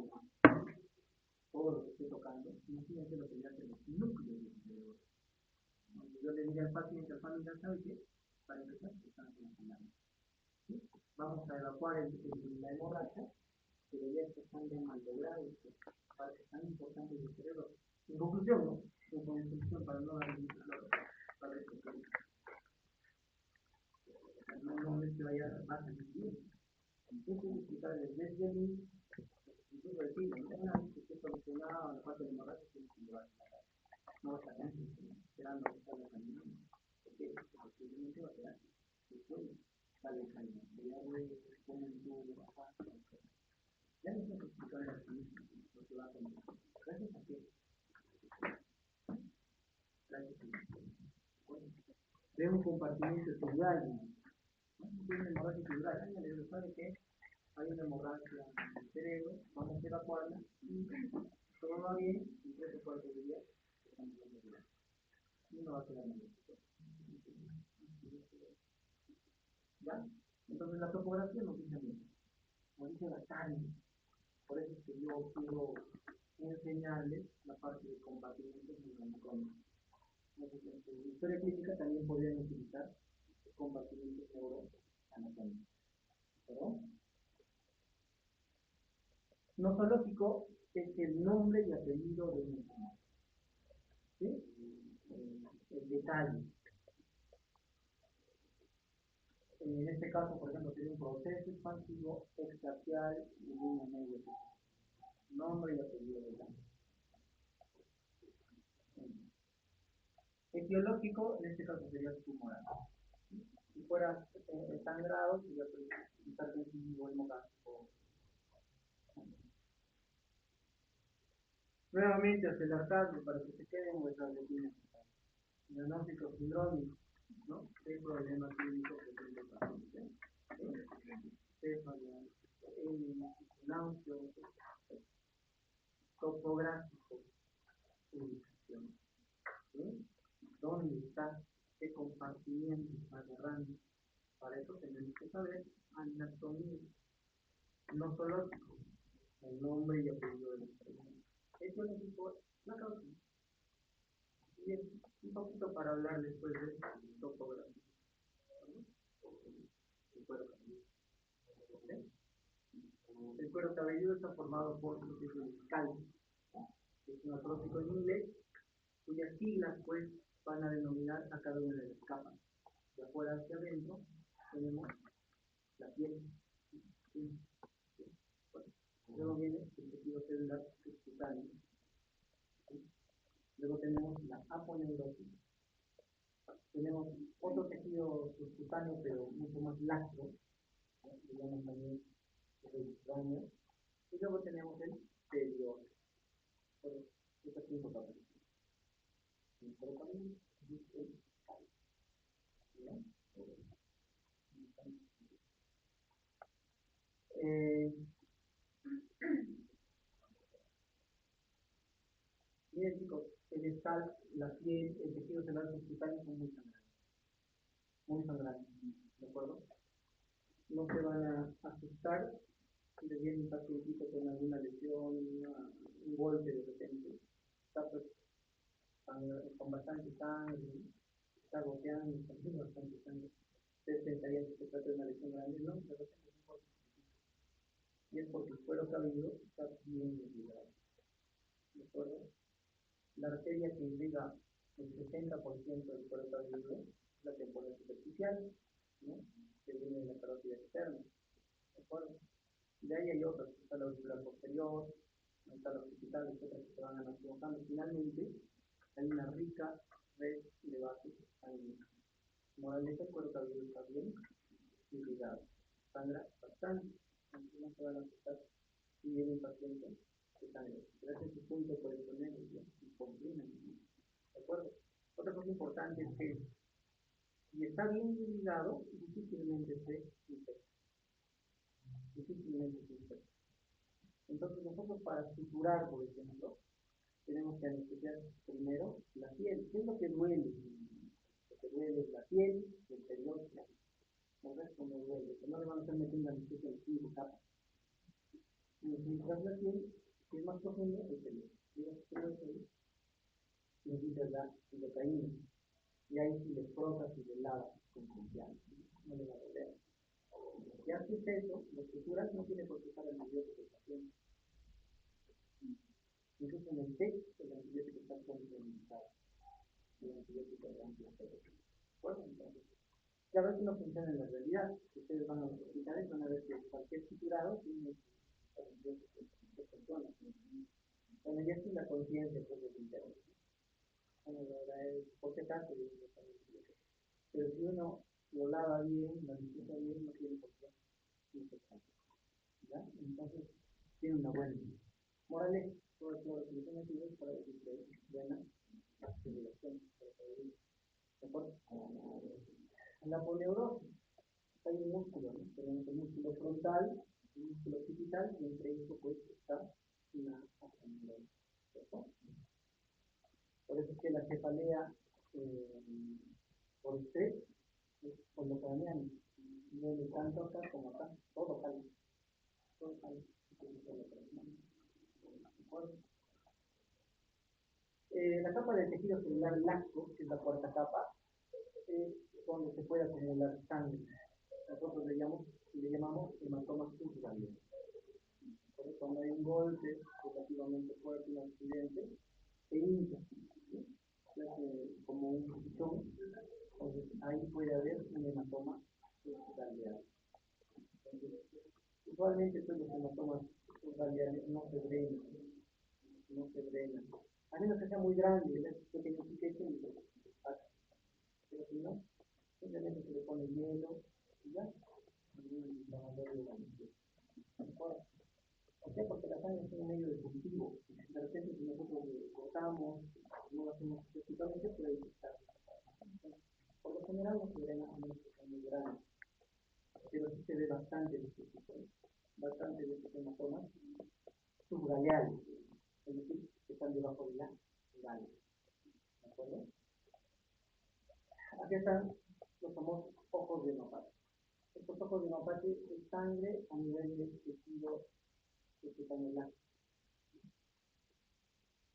todo lo que esté tocando, imagínense lo que le hace los núcleos del cerebro. Cuando yo le diga al paciente, al familiar, ¿sabe qué? Para empezar, están funcionando. ¿Sí? Vamos a evacuar la hemorragia, pero ya esta sangre malograda, partes tan importantes del cerebro. En conclusión, ¿no? En conclusión, para no dar para esto, no es que vaya a salir bien. Entonces, explicarles desde el incluso decirle, ¿no? Una vez que esté solucionada la parte de hemorragia, tienes que llevar no va a estar esperando a que salga caminando. Porque posiblemente va a quedar después sale caminando. Ya le ponen tu bajar. Ya les tengo que explicar a lo que va a tener. Gracias a qué. Gracias a de un compartimiento cerebral. Tiene una hemorragia cerebral. Ya les sabe que hay una hemorragia en el cerebro, vamos a evacuarla y todo va bien, y 3 o 4 días y no va a quedar mal. ¿Ya? Entonces la topografía nos dice mucho, nos dice bastante. Por eso es que yo quiero enseñarles la parte de compartimentos neuroanatómicos. Entonces en su historia clínica también podrían utilizar compartimentos neuroanatómicos. ¿Perdón? Nosológico es el nombre y apellido de un enfermedad. ¿Sí? El detalle. En este caso, por ejemplo, tiene un proceso expansivo extracial y línea media. Nombre y apellido de la. Etiológico, en este caso sería tumoral. Si fuera sangrado, sería hipertensivo, hemográfico. Nuevamente, acelerarlo para que se queden vuestras letinas. Diagnóstico sindrómico, ¿no? ¿Qué problema clínico presenta el paciente? Cefalea, náuseos, topográfico, ubicación. ¿Sí? ¿Dónde está? ¿Qué compartimiento está agarrando? Para eso tenemos que saber anatomía, nosológico, el nombre y apellido del enfermo. Eso es la causa. Bien, un poquito para hablar después de topografía. El cuero cabelludo. ¿Okay? El cuero cabelludo está formado por lo que es el calcio, que es un acróstico en inglés, cuyas siglas pues van a denominar a cada una de las capas. De afuera hacia adentro tenemos la piel. ¿Sí? Bueno, luego viene el tejido celular subcutáneo. ¿Sí? Luego tenemos la aponeurosis. Tenemos otro tejido subcutáneo, pero mucho más laxo, ¿no? Digamos también el extraño. Y luego tenemos el periódico. Bueno, estas 5 capas. El ferrocarril y el calcio. Miren chicos, el escal, la piel, el tejido celular subcutáneo son muy sangrantes, ¿de acuerdo? No se van a asustar si les viene un pacientito con alguna lesión, un golpe de repente, está pues con bastante sangre, está goteando, está con bastante sangre. Ustedes pensarían que se trata de una lesión grande, no, de repente es un golpe. Y es porque el cuero cabelludo está bien irrigado, ¿de acuerdo? La arteria que irriga el 60% del cuero cabelludo es la temporal superficial, ¿no? Que viene de la carótida externa, ¿de acuerdo? De ahí hay otras, está la auricular posterior, está la occipital, etcétera, que se van analizando. Finalmente, hay una rica red de vasos sanguíneos. Moraleja, el cuero cabelludo está bien irrigado, sangra bastante, aunque no se van a aceptar si viene un paciente que sangra. Pero ese es su punto por exponer y comprimen, ¿de acuerdo? Otra cosa importante es que si está bien irrigado, difícilmente se infecta. Difícilmente se infecta. Entonces nosotros para suturar, por ejemplo, tenemos que anestesiar primero la piel. ¿Qué es lo que duele? Lo que duele es la piel, el periódico. el resto no duele, no le van a estar metiendo anestesia en 5 capas. Mientras la piel, que es más profundo, es el necesitas la lidocaína. Y ahí si le frotas y le lavas con confianza, no le va a doler. Si haces eso, los suturas no tiene por qué usar antibióticos del paciente. Incluso en el TEC, el antibiótico está contraindicado. El antibiótico de antibiótico. Bueno, entonces, claro, eso no funciona en la realidad. Si ustedes van a los hospitales, van a ver que cualquier suturado tiene antibióticos que funcionan. Bueno, ya es la conciencia pues, del interés. Bueno, la verdad es, ¿por qué tanto? Pero si uno lo lava bien, lo limpieza bien, no tiene por qué infectar. ¿Ya? Entonces, tiene una buena. Morales, todo lo que les he metido es para decir que es buena activación. ¿De acuerdo? La poliurosis, hay un músculo, ¿no? Tenemos el músculo frontal, el músculo occipital, y entre ellos pues está una acumulación. Por eso es que la cefalea por estrés es por lo que venían, duele tanto acá como acá, todo jala, todo jala. ¿De acuerdo? La capa del tejido celular laxo, que es la cuarta capa, es donde se puede acumular sangre. Nosotros le llamamos hematomas subgrávidos. Por eso cuando hay un golpe relativamente fuerte, un accidente, se hincha, ¿sí? Como un pichón, entonces ahí puede haber un hematoma subgrávido. Usualmente pues, los hematomas subgrávidos no se drenan, no se drenan. A menos que sea muy grande, es pequeño piquete y se saca. Pero si no, simplemente se le pone hielo y ya. ¿Por qué? Porque la sangre es un medio de cultivo. De repente, si nosotros cortamos, no lo hacemos específicamente, puede infectar. Por lo general, no se drena a menos que sea muy grande. Pero sí se ve bastante de este tipo, bastante de estos hematomas subgaleales, es decir, que están debajo de la gala. ¿De acuerdo? Aquí están los famosos ojos de nopal. Estos ojos de nopal es sangre a nivel del tejido lácteo.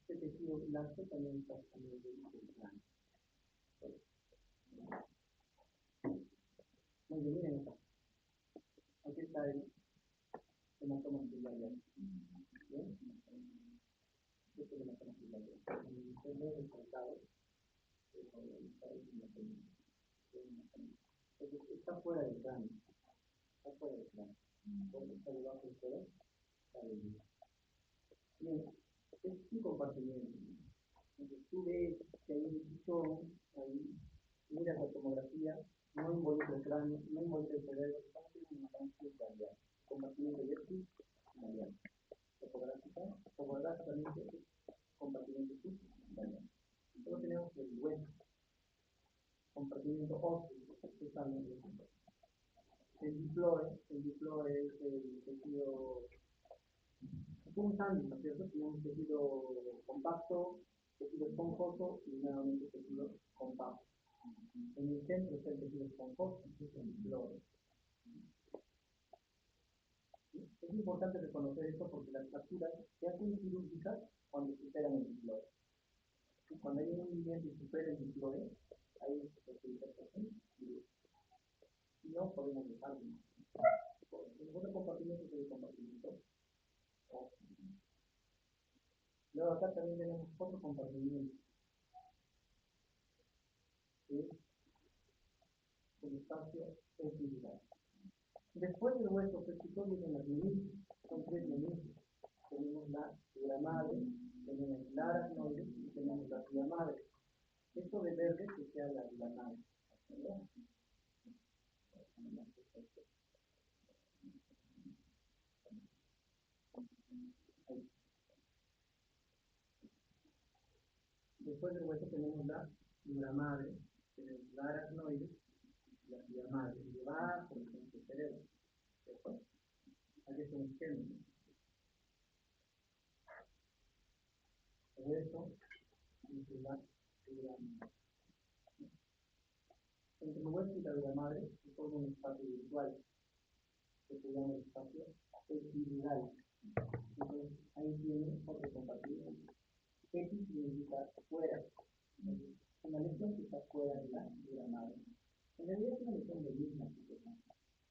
Este tejido lácteo también está a nivel del cráneo. Muy bien, miren acá. Aquí está el hematoma ciliar. ¿Bien? Este es el hematoma ciliar. El no resaltado. Está fuera del cráneo. Está fuera del cráneo. Porque está debajo del suelo. Está bien. Bien, es un compartimiento. Entonces tú ves que hay un pichón, ahí miras la tomografía, no involucra el cráneo, no involucra el cerebro, estamos en una canción cambiar. Compartimiento de esto, cambiar. Topográficamente es compartimiento subcambiar. Luego tenemos el hueso, compartimiento óseo, que también el diploe es el tejido. Es un sándwich, ¿no es cierto? Tenemos tejido compacto, tejido esponjoso y nuevamente tejido compacto. En el centro está el tejido esponjoso, que es el diploe. Es importante reconocer esto porque las fracturas se hacen quirúrgicas cuando superan el diploe. Cuando hay un movimiento y supera el diploe, ahí se utiliza quirúrgica. Si no, podemos dejarlo. El otro compartimento es el compartimento. Luego acá también tenemos otro compartimento, que es el espacio epidural. Después del hueso pélvico vienen las meninges, son 3 meninges. Tenemos la fibra madre, tenemos la aracnoide y tenemos la fibra madre. Esto de verde que sea la fibra madre. Después del hueso tenemos la fibra madre, tenemos la aracnoide y la fibra madre. Y va por el cerebro. ¿Cierto? Aquí es un esquema. El hueso y la fibra madre. Entre el hueso y la fibra madre, todo un espacio virtual que se llama el espacio epidural. Entonces, ahí tiene otro compartimiento. Epi significa fuera. Una lesión que está fuera de la dura madre. En realidad es una lesión benigna.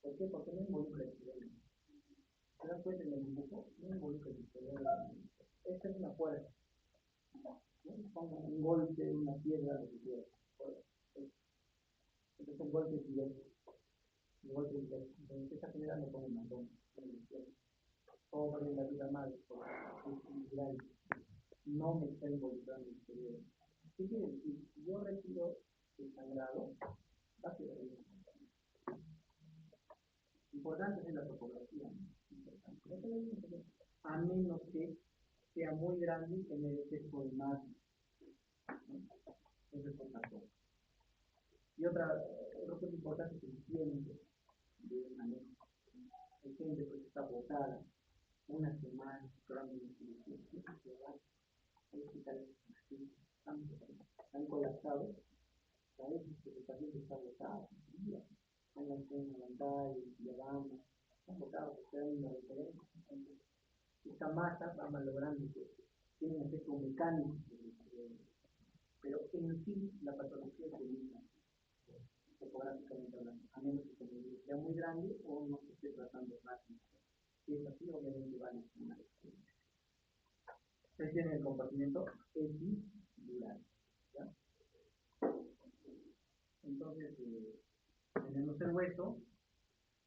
¿Por qué? Porque no involucra el cerebro. ¿Se dan cuenta en el dibujo? No involucra el cerebro. Esta es una fuerza. ¿No? Ponga un golpe, una piedra, lo que quiera. Entonces el golpe es directo. El golpe es directo. Entonces, ¿qué está generando con un mandón? Sobre la vida madre, porque es viral. No me está involucrando el cerebro. ¿Qué quiere decir? Si yo retiro el sangrado, va a quedar bien. Importante es la topografía. Importante. A menos que sea muy grande y tener efecto de más. Eso es otra cosa. Y otro punto importante es el tiempo de manejo. Hay gente que está botada una semana esperando una cirugía. Hay hospitales así, están colapsados. A veces el paciente está botado, están en la pantalla, llevando, están botados, esperando una referencia. Entonces, esta masa va malogrando, tiene un efecto mecánico, pero en sí la patología es benigna, topográficamente hablando, a menos que sea muy grande o no se esté tratando rápido. Si es así, obviamente va a lesionar. Ustedes tienen el compartimiento epidural. ¿Ya? Entonces, tenemos el hueso,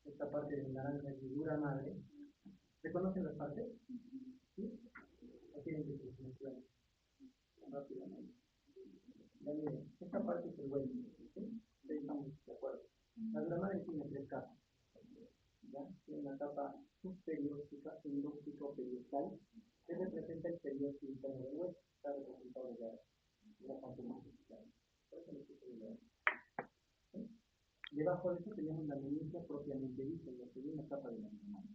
esta parte de naranja es dura madre. ¿Reconocen las partes? ¿Sí? ¿O quieren que se les mencione rápidamente? Ya miren, esta parte es el hueso. ¿Sí? Estamos de acuerdo. La dura madre tiene tres capas. ¿Ya? Tiene una capa superióstica, endóxica o periostal, que representa el periósteo interno del hueso. Está representado de la parte más especial. Por eso le puse el hueso. ¿Sí? Debajo de eso tenemos la menisca propiamente dicha, la segunda capa de la madre.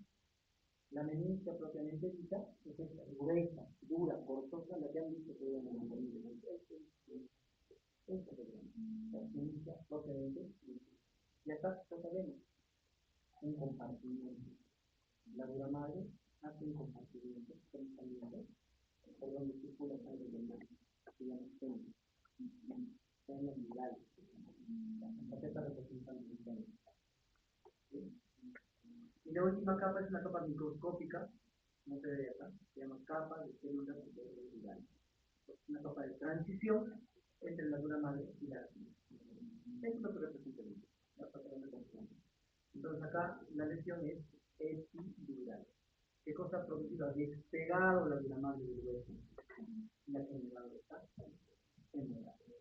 La menisca propiamente dicha es esta, gruesa, dura, cortosa, la que han visto que en la anatomía. Esta es la menisca propiamente dicha. Y acá ya sabemos, un compartimiento. La dura madre hace un compartimiento, por donde circula sangre del mar, se llama seno viral. Acá está representando el seno. ¿Sí? Y la última capa es una capa microscópica, no se ve acá, se llama capa de células virales. Es una capa de transición entre la dura madre y la arcilla. Eso es lo que representa el virus, la patrón de confianza. Entonces acá la lesión es epidural. ¿Qué cosa ha producido? Ha despegado la dura madre del hueso y ha generado esta hemorragia.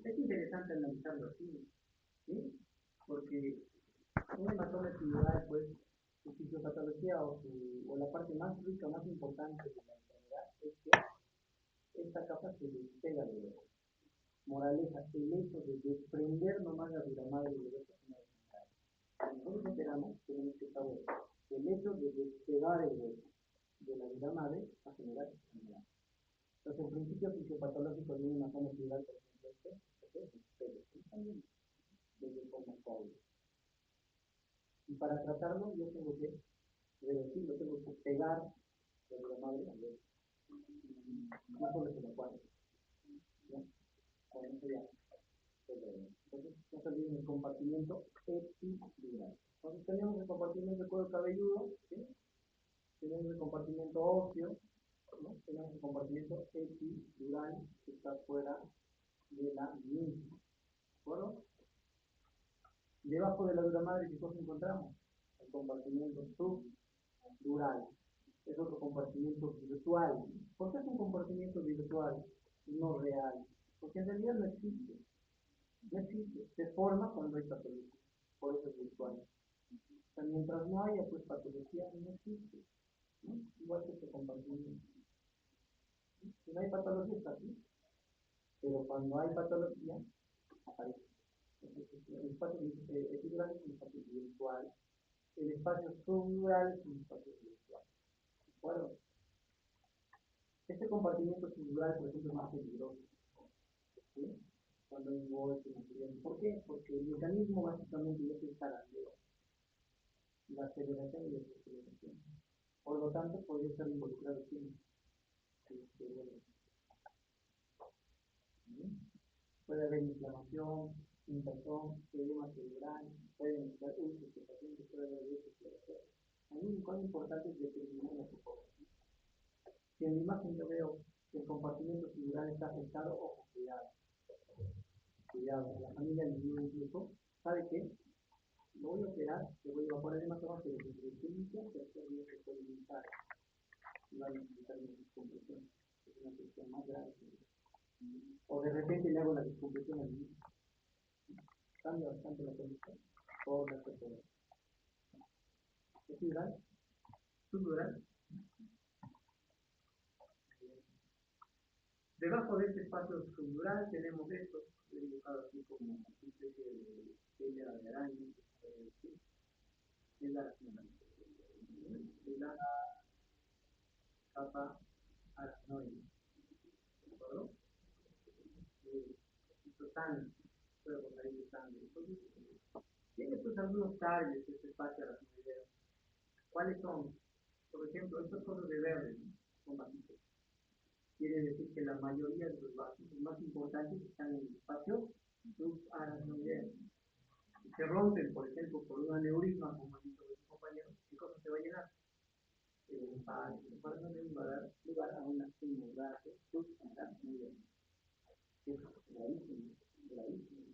Es interesante analizarlo así, ¿sí? Porque un hematoma epidural, pues, su fisiopatología o la parte más rica, más importante de la enfermedad es que esta capa se despega del hueso. Moraleja, el hecho de desprender nomás la dura madre del hueso es una enfermedad. Si nosotros operamos, tenemos que saber que el hecho de despegar el hueso de la dura madre va a generar enfermedad. Entonces, el principio fisiopatológico de un hematoma epidural, por ejemplo, es despegue, también desde el farmacólogo. Y para tratarlo, yo tengo que revertirlo, tengo que pegar la dura madre al hueso. No solo se lo cuadro. ¿No? Con eso ya. Entonces, no se olviden el compartimiento epidural. Entonces, tenemos el compartimiento de cuero cabelludo, ¿sí? Tenemos el compartimiento óseo, ¿no? Tenemos el compartimiento epidural que está fuera de la misma. ¿De acuerdo? Debajo de la dura madre, ¿qué cosa encontramos? El compartimiento subdural. Es otro compartimiento virtual. ¿Por qué es un compartimiento virtual y no real? Porque en realidad no existe. No existe. Se forma cuando hay patología. Por eso es virtual. O sea, mientras no haya pues patología, no existe. ¿No? Igual que este compartimiento. Si no hay patología, está aquí. Pero cuando hay patología, aparece. Entonces, el espacio epidural es un espacio virtual. El espacio subdural es un espacio virtual. ¿De acuerdo? Este compartimiento subdural, por ejemplo, es más peligroso. ¿Sí? cuando hay un golpe, un accidente. ¿Por qué? Porque el mecanismo básicamente es el taladro, la aceleración y la desaceleración. Por lo tanto, podría estar involucrado siempre. Bueno, puede haber inflamación, hinchazón, edema cerebral, pueden estar úlceras de pacientes, puede haber desesperación. A mí lo más importante es determinar la topografía. Si en la imagen yo veo que el compartimento figural está afectado, ojo, cuidado, cuidado. A la familia le digo incluso, ¿sabe qué? Lo voy a operar, le voy a evaporar hematoma, pero desde el inicio, tercer día se puede limitar y va a necesitar una descompresión. Es una cuestión más grave. O de repente le hago la descompresión al niño. Cambia bastante la condición por la persona. ¿Es plural? ¿Subdural? Debajo de este espacio subdural tenemos esto, dibujado así como una especie de tela de araña, es la capa aracnoide, ¿de acuerdo? Esto tan, puede botar ahí de sangre. Entonces, tiene pues algunos targets este espacio aracnoideo. ¿Cuáles son? Por ejemplo, estos cosas de verde, ¿no? Son bajitos. Quiere decir que la mayoría de los vasos más importantes están en el espacio subaracnoideo. Si se rompen, por ejemplo, por un aneurisma, como ha dicho mi compañero, ¿qué cosa se va a llenar? El espacio subaracnoideo va a dar lugar a una hemorragia subaracnoidea. Es gravísimo, gravísimo.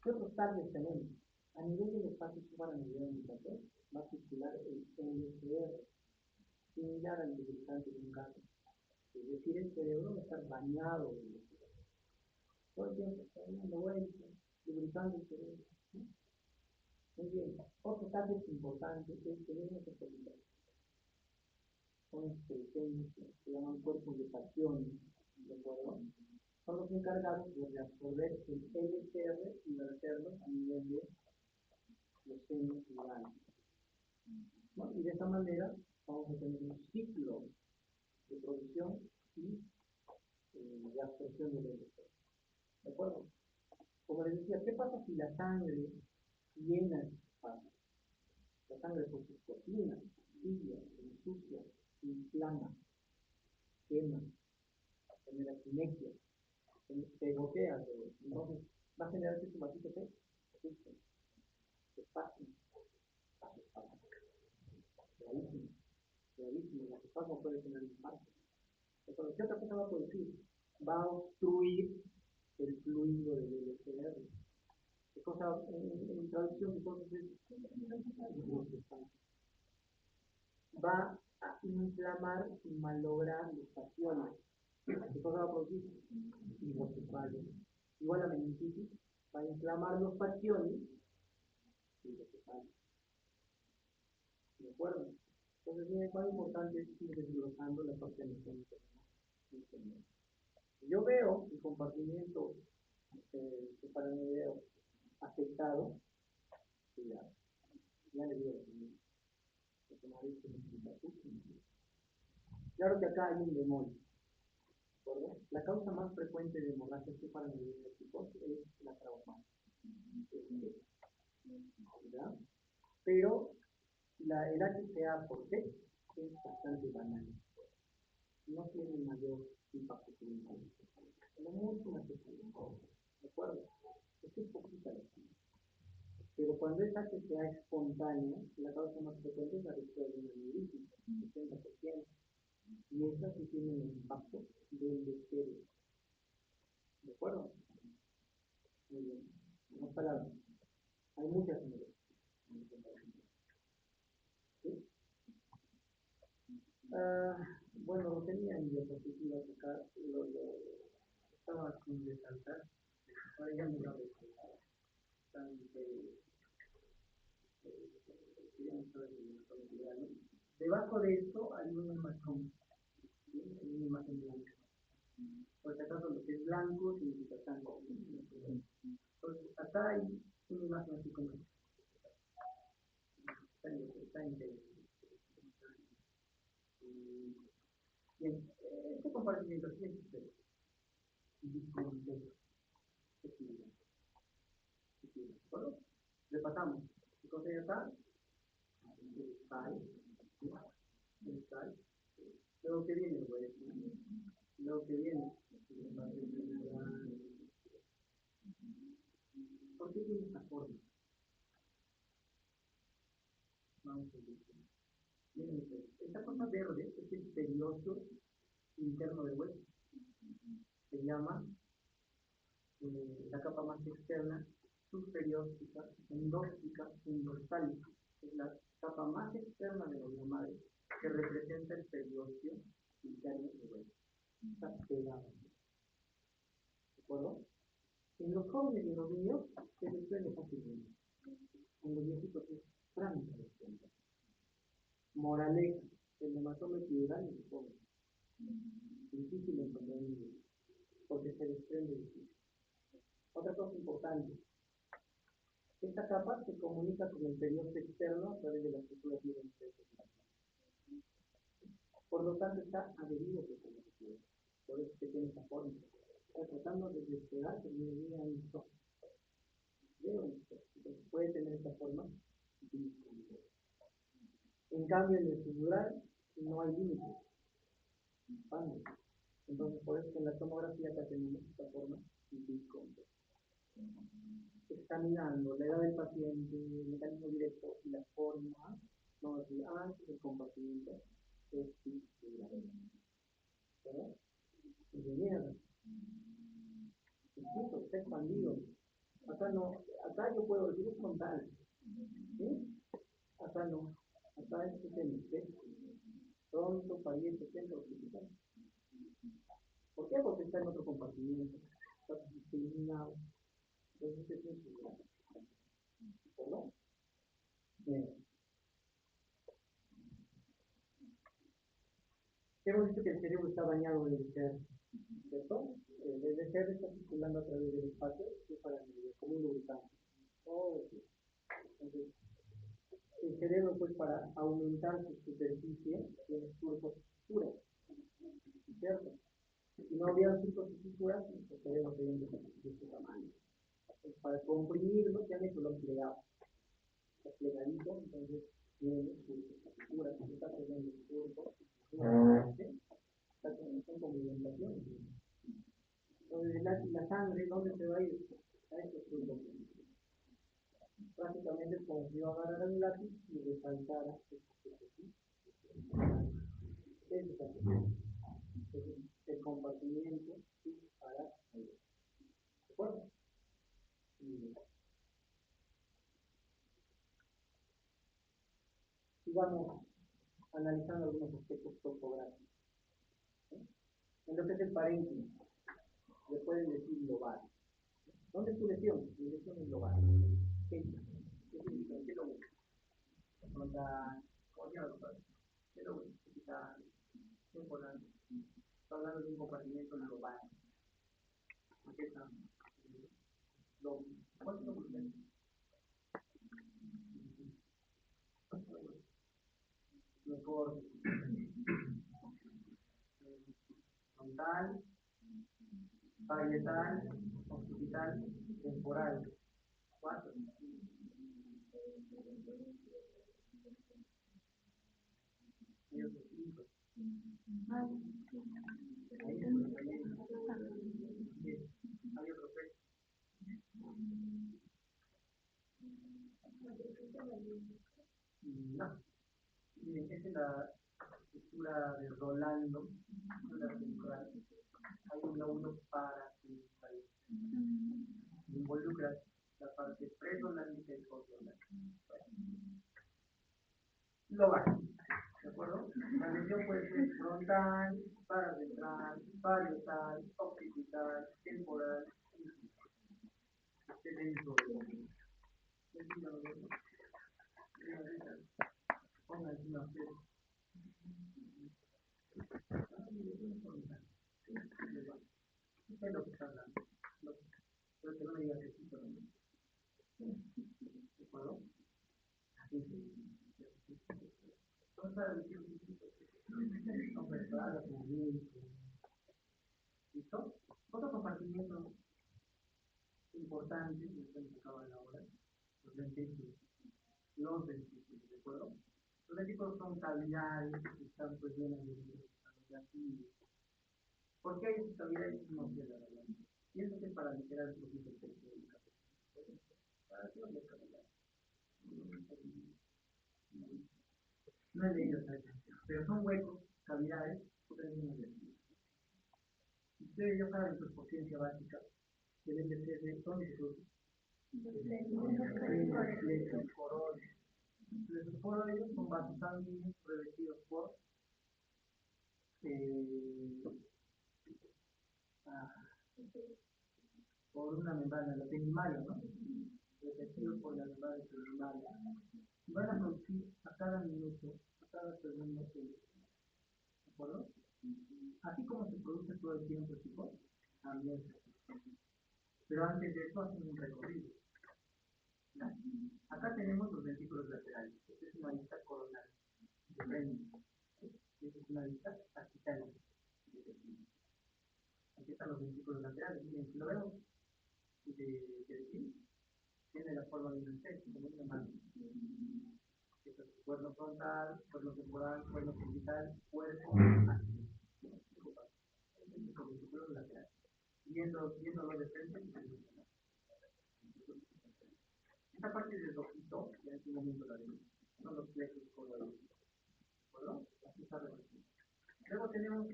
¿Qué otros targets tenemos? A nivel del espacio subaracnoideo en el papel, va a circular el LCR, similar al lubricante de un gato. Es decir, el cerebro va a estar bañado de LCR. Todo el tiempo está dando vueltas, lubricando el cerebro. ¿Sí? Muy bien. Otro target importante es que tenemos que seguridad. Son pequeños, se llaman cuerpos de pasiones, ¿de acuerdo? Son los encargados de reabsorber el LCR y verterlo a nivel de los senos neurales. ¿No? Y de esta manera vamos a tener un ciclo de producción y de absorción del LCR. ¿De acuerdo? Como les decía, ¿qué pasa si la sangre llena el espacio? La sangre por sus toxinas, tibia, ensucia, inflama, quema, genera sinergia, se gotea todo. Entonces, va a generar que su vasito se asuste, se pase, gravísimo, gravísimo. La espasmo puede generar infarto. Entonces, ¿qué otra cosa va a producir? Va a obstruir el fluido del LCR. ¿Qué cosa, en traducción, qué cosa es? Va a inflamar y malograr los pasiones. ¿Qué cosa va a producir? Hidrocefalia. Igual la meningitis va a inflamar los pasiones y hidrocefalia. ¿De acuerdo? Entonces, es más importante ir desglosando la parte anatómica. Yo veo el compartimiento para mi video afectado, ya le digo, claro que acá hay un demonio. La causa más frecuente de hemorragia cefalorraquídea es la traumática. ¿Verdad? Pero el HCA por C es bastante banal. No tiene mayor impacto clinical. No mucho más que ¿de acuerdo? Es poquita la cantidad. Pero cuando es HCA espontánea, la causa más frecuente es la ruptura de una neurítica, 60%. Y esta sí tiene un impacto del deseo. ¿De acuerdo? Muy bien. En otras palabras, hay muchas maneras. ¿Sí? Bueno, lo tenía en diapositivas acá, lo estaba sin resaltar. Ahora ya me lo resaltaba. Debajo de esto hay una imagen, ¿sí? Hay una imagen blanca. Por si acaso lo que es blanco significa sangre. Entonces, acá hay una imagen así como está interesante. Bien, este compartimiento aquí es discontexto. equilibrio. ¿De acuerdo? Repasamos. ¿Qué cosa ya está? El sal, el sal. Luego que viene, pues, luego que viene, ¿por qué tiene esta forma? Vamos a ver. Miren, esta forma verde es el periodo interno del hueso. Se llama la capa más externa, superióstica, endóxica, endostálica. Es la capa más externa de la vida madre que representa el periósteo interno del hueso. Está pegada. ¿De acuerdo? En los jóvenes y en los niños se desprende fácilmente. En los viejitos es franca de desprender. Moraleja, el hematoma epidural es joven. Difícil de encontrar en niños, porque se desprende difícil. Otra cosa importante, esta capa se comunica con el periósteo externo a través de las estructuras fibromusculares. Por lo tanto, está adherido por el tejido. Por eso se tiene esta forma. Está tratando de despegar que me diga esto. Puede tener esta forma. En cambio, en el epidural no hay límites. Entonces, por eso en la tomografía que tenemos esta forma examinando la edad del paciente, el mecanismo directo y la forma, no decir antes del compartimiento testicular. ¿Verdad? Y de mierda. Está expandido. Acá no, acá yo puedo decir es frontal. ¿Sí? Acá no. Acá es el pronto, pariente, centro, hospital. ¿Por qué? Porque está en otro compartimiento. Está discriminado. Entonces es un ¿verdad? Bien. Hemos visto que el cerebro está bañado del ser, ¿cierto? El ser está circulando a través del espacio para como un lubricante. Entonces, el cerebro, pues, para aumentar su superficie, tiene surcos y fisuras, ¿cierto? Si no había surcos y fisuras, el cerebro sería de este tamaño. Entonces, para comprimirlo, ya han hecho lo plegado. Está plegadito, entonces tiene surcos y fisuras. Está teniendo surcos y fisuras. Está con movimentación. Entonces, la sangre, ¿dónde se va a ir? A estos surcos. Prácticamente es como si yo agarrara un lápiz y resaltara el compartimiento para ¿de acuerdo? Sigamos analizando algunos aspectos topográficos. En lo que es el parénquima, le pueden decir lobar. ¿Dónde es tu lesión? Mi lesión es lobar. ¿Qué significa? ¿Qué lo busca? Frontal, ¿cómo se llama? ¿Qué lo busca? Temporal. Está hablando de un compartimiento lobar. Aquí está. ¿Cuál es la evolución? Mejor frontal, parietal, occipital, temporal. 4. Y otros 5. Hay otro 6. No. Miren, esta es la estructura de Rolando, estructura central. Hay un lóbulo paracentral. Involucra la parte predolándica y postdolándica. Lobar. ¿De acuerdo? La lesión puede ser frontal, paracentral, parietal, occipital, temporal. Este dentro de pongan una fe. Es lo que está hablando. Pero que no me digas que sí, pero no. ¿De acuerdo? Así es. ¿Dónde está la lesión? Conversada, como bien. ¿Listo? Otro compartimiento importante, ya se nos acaba la hora, los ventrículos. Los ventrículos, ¿de acuerdo? Los ventrículos son cavidades que están pues llenas de gatillos. ¿Por qué hay esas cavidades? No sé la verdad. Pienso que para liberar el proceso del pecho del cabello. Para que no le cavidades. No he leído esa definición, pero son huecos, cavidades, organismos de vida. Ustedes ya saben, pues, por ciencia básica, que deben de ser de dónde se produce. Los coroides. Los coroides son vasos sanguíneos revestidos por una membrana, la tenimalia, ¿no? Revestidos por la membrana tenimalia. Y van a producir a cada minuto, a cada segundo, ¿de acuerdo? Así como se produce todo el tiempo, chicos, también se produce. Pero antes de eso hacen un recorrido. ¿No? Acá tenemos los ventrículos laterales. Esta es una vista coronal. De frente. Esta es una vista sagital. Aquí están los ventrículos laterales. Miren, si lo vemos de aquí, tiene la forma de un C, como una mano. Este es el cuerno frontal, cuerno temporal, cuerno cervical, cuerpo aquí. Ventrículos laterales. Viéndolo de frente, esta parte del ojito, ya en su momento la vemos, son los plexos coroidales. ¿De acuerdo? Así está representado. Luego tenemos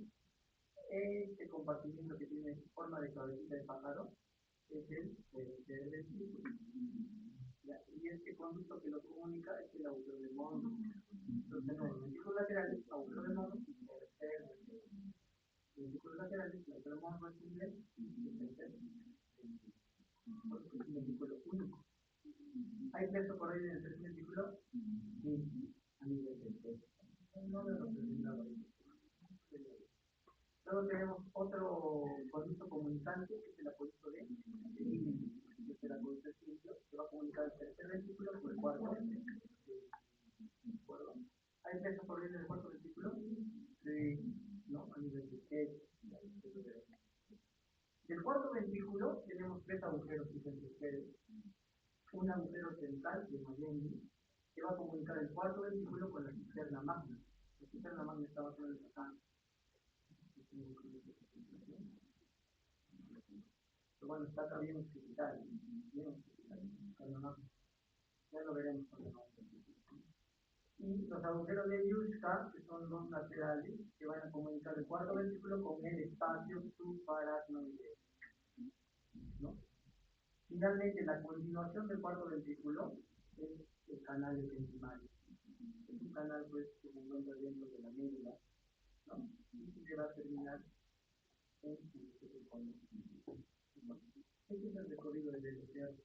este compartimiento que tiene forma de cabecita de pájaro, es el ventrículo. Y este conducto que lo comunica es el agujero de Monro. Entonces tenemos los ventrículos laterales, agujero de Monro y tercer ventrículo. Ventrículos laterales, agujero de Monro es un tercer ventrículo. Porque es un ventrículo único. ¿Hay plexo coroide en el tercer ventrículo? Sí, a nivel del pecho. No lo representado ahí. Luego tenemos otro conducto comunicante, que es el apoyito de cilindro. Es el apoyito de cilindro que va a comunicar el tercer ventrículo con el cuarto ventrículo. ¿De acuerdo? ¿Hay plexo coroide en el cuarto ventrículo? Sí, ¿no? A nivel del pecho. Del cuarto ventrículo tenemos tres agujeros, fíjense ustedes. Un agujero central de Mayenni que va a comunicar el cuarto ventrículo con la cisterna magna. La cisterna magna está basada en el sacán. Pero bueno, está acá bien explicado. Ya lo veremos cuando vamos a ver. Y los agujeros de Yushka, que son los laterales, que van a comunicar el cuarto ventrículo con el espacio subaracnoideo. ¿No? Finalmente, la continuación del cuarto ventrículo es el canal ependimario. Es un canal pues, que se encuentra dentro de la médula, ¿no? Y que va a terminar en el cono. Este es el recorrido del deseo.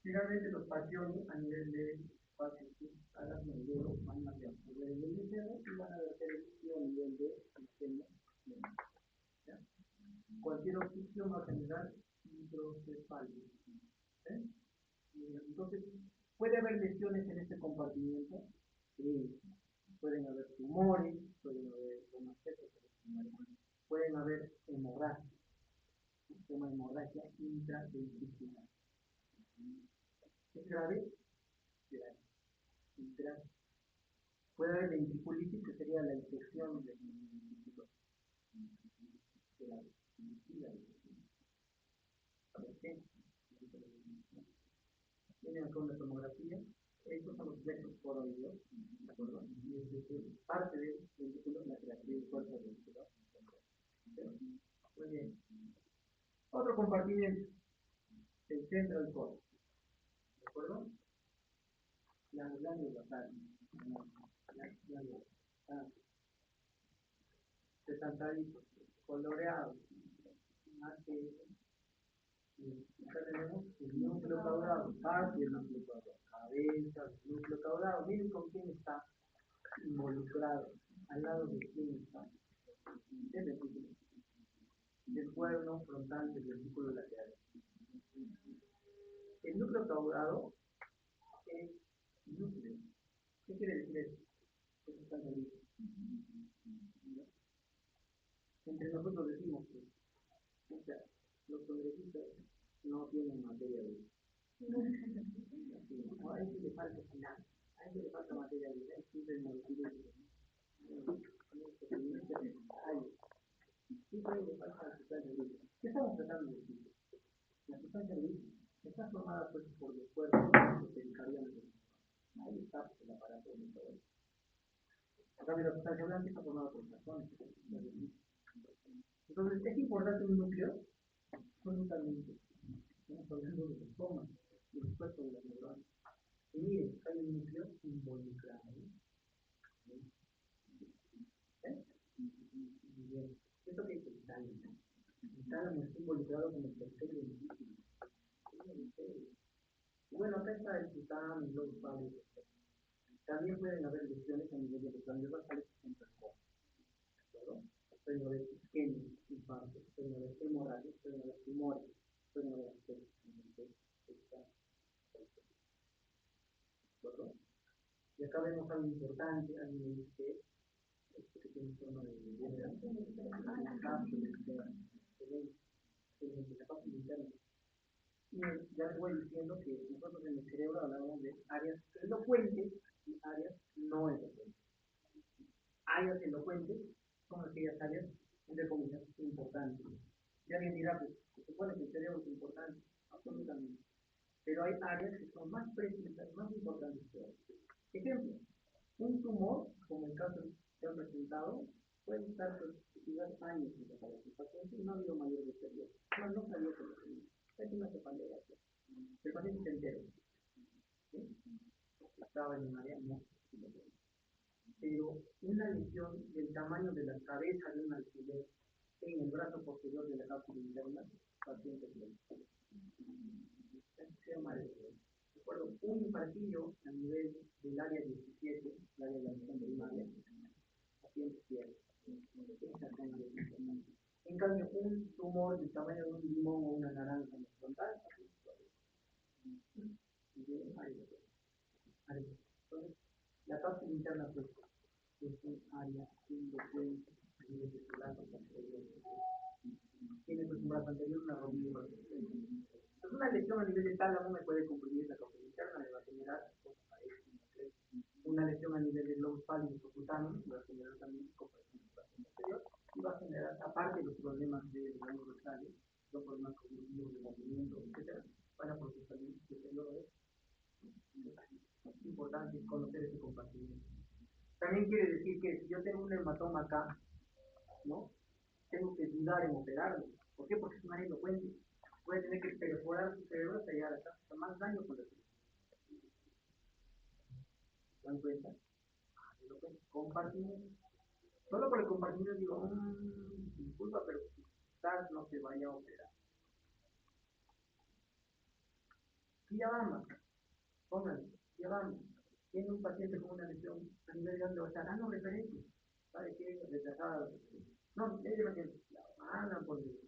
Finalmente, los pasiones a nivel de espacio subaracnoideo van a reabsorber el deseo y van a verter el líquido a nivel de sistema. Cualquier obstrucción va a generar hidrocefalia. Entonces, ¿puede haber lesiones en este compartimiento? Sí. Pueden haber tumores, pueden haber hematocefalias, pueden haber hemorragias. Se llama hemorragia intraventricular. ¿Es grave? Grave. Puede haber ventriculitis, que sería la infección del ventrículo. ¿Por qué? Tienen acá una tomografía. Estos son los plexos coroideos, ¿de acuerdo? Y es parte del ventrículo lateral, del cuerpo ventricular. Muy bien. Otro compartimiento, el central cord, ¿de acuerdo? Las glándulas sesentaditos, coloreados, acá tenemos el núcleo caudado, parte del núcleo caudado, cabeza del núcleo caudado. Miren con quién está involucrado, al lado de quién está. Del cuerno frontal del ventrículo lateral. El núcleo caudado es núcleo. ¿Qué quiere decir eso? Eso está en el entre nosotros decimos que los congresistas no tienen materia gris. No, a ese le falta final, a ese le falta materia gris, es siempre molecular. Siempre le falta la sustancia gris. ¿Qué estamos tratando de decir? La sustancia gris está formada pues, por los cuerpos pericardianos. Ahí está el aparato de todo. En cambio, la sustancia blanca está formada por tazones. Entonces, ¿es importante un núcleo? Absolutamente. Estamos hablando de los tomas, de los cuerpos de las neuronas. Y miren, hay un núcleo involucrado. ¿Eh? Bien. ¿Esto qué es el tálamo? El tálamo está involucrado con el tercer beneficio. Bueno, acá está el titán y los padres. También pueden haber lesiones a nivel de los ganglios basales en trastorno. Pueden haber isquemias, infartos, pueden haber hemorragias, pueden haber tumores, pueden haber abscesos. Y acá vemos algo importante a nivel de esto que tiene forma de la cápsula interna. La cápsula interna. Y ya les voy diciendo que nosotros en el cerebro hablamos de áreas elocuentes y áreas no elocuentes. Áreas elocuentes son aquellas áreas, entre comillas, importantes. Y alguien dirá, pues, se supone que el cerebro es importante, absolutamente. Pero hay áreas que son más precisas, más importantes que otras. Ejemplo, un tumor, como el caso que han presentado, puede estar quizás años en la cabeza del paciente y no ha habido mayor deterioro. No salió con lo que es una cefalea. El paciente se entero. ¿Sí? Estaba en un área no. Pero una lesión del tamaño de la cabeza de un alfiler en el brazo posterior de la cápsula interna, paciente se llama recuerdo un infartillo a nivel del área 17, el área de la visión primaria, paciente ciego. En cambio, un tumor del tamaño de un limón o una naranja en la frontal, entonces, la cápsula interna pues, es un área endocrina a nivel de su brazo posterior. Tiene pues un brazo anterior, una rodilla y un brazo posterior. Entonces, una lesión a nivel de tálamo me puede comprimir la cápsula interna, me va a generar una lesión a nivel del lobo pálido subcutáneo, va a generar también compresión del brazo posterior y va a generar, aparte de los problemas de los ganglios rectales, los problemas cognitivos de movimiento, etc., van a procesar el deterioro de eso. Es importante conocer ese compartimiento. También quiere decir que si yo tengo un hematoma acá, ¿no? Tengo que dudar en operarlo. ¿Por qué? Porque es un área elocuente. Puede tener que perforar su cerebro hasta llegar acá, hasta más daño con la cerebro. ¿Se dan cuenta? Compartimiento. Solo por el compartimiento digo, disculpa, pero quizás no se vaya a operar. Guiabamba, pónganle, Guiabamba. Tiene un paciente con una lesión a nivel grande, o sea, dando referencia. ¿Sabe qué? Retrasada. No, le paciente, la mandan por el.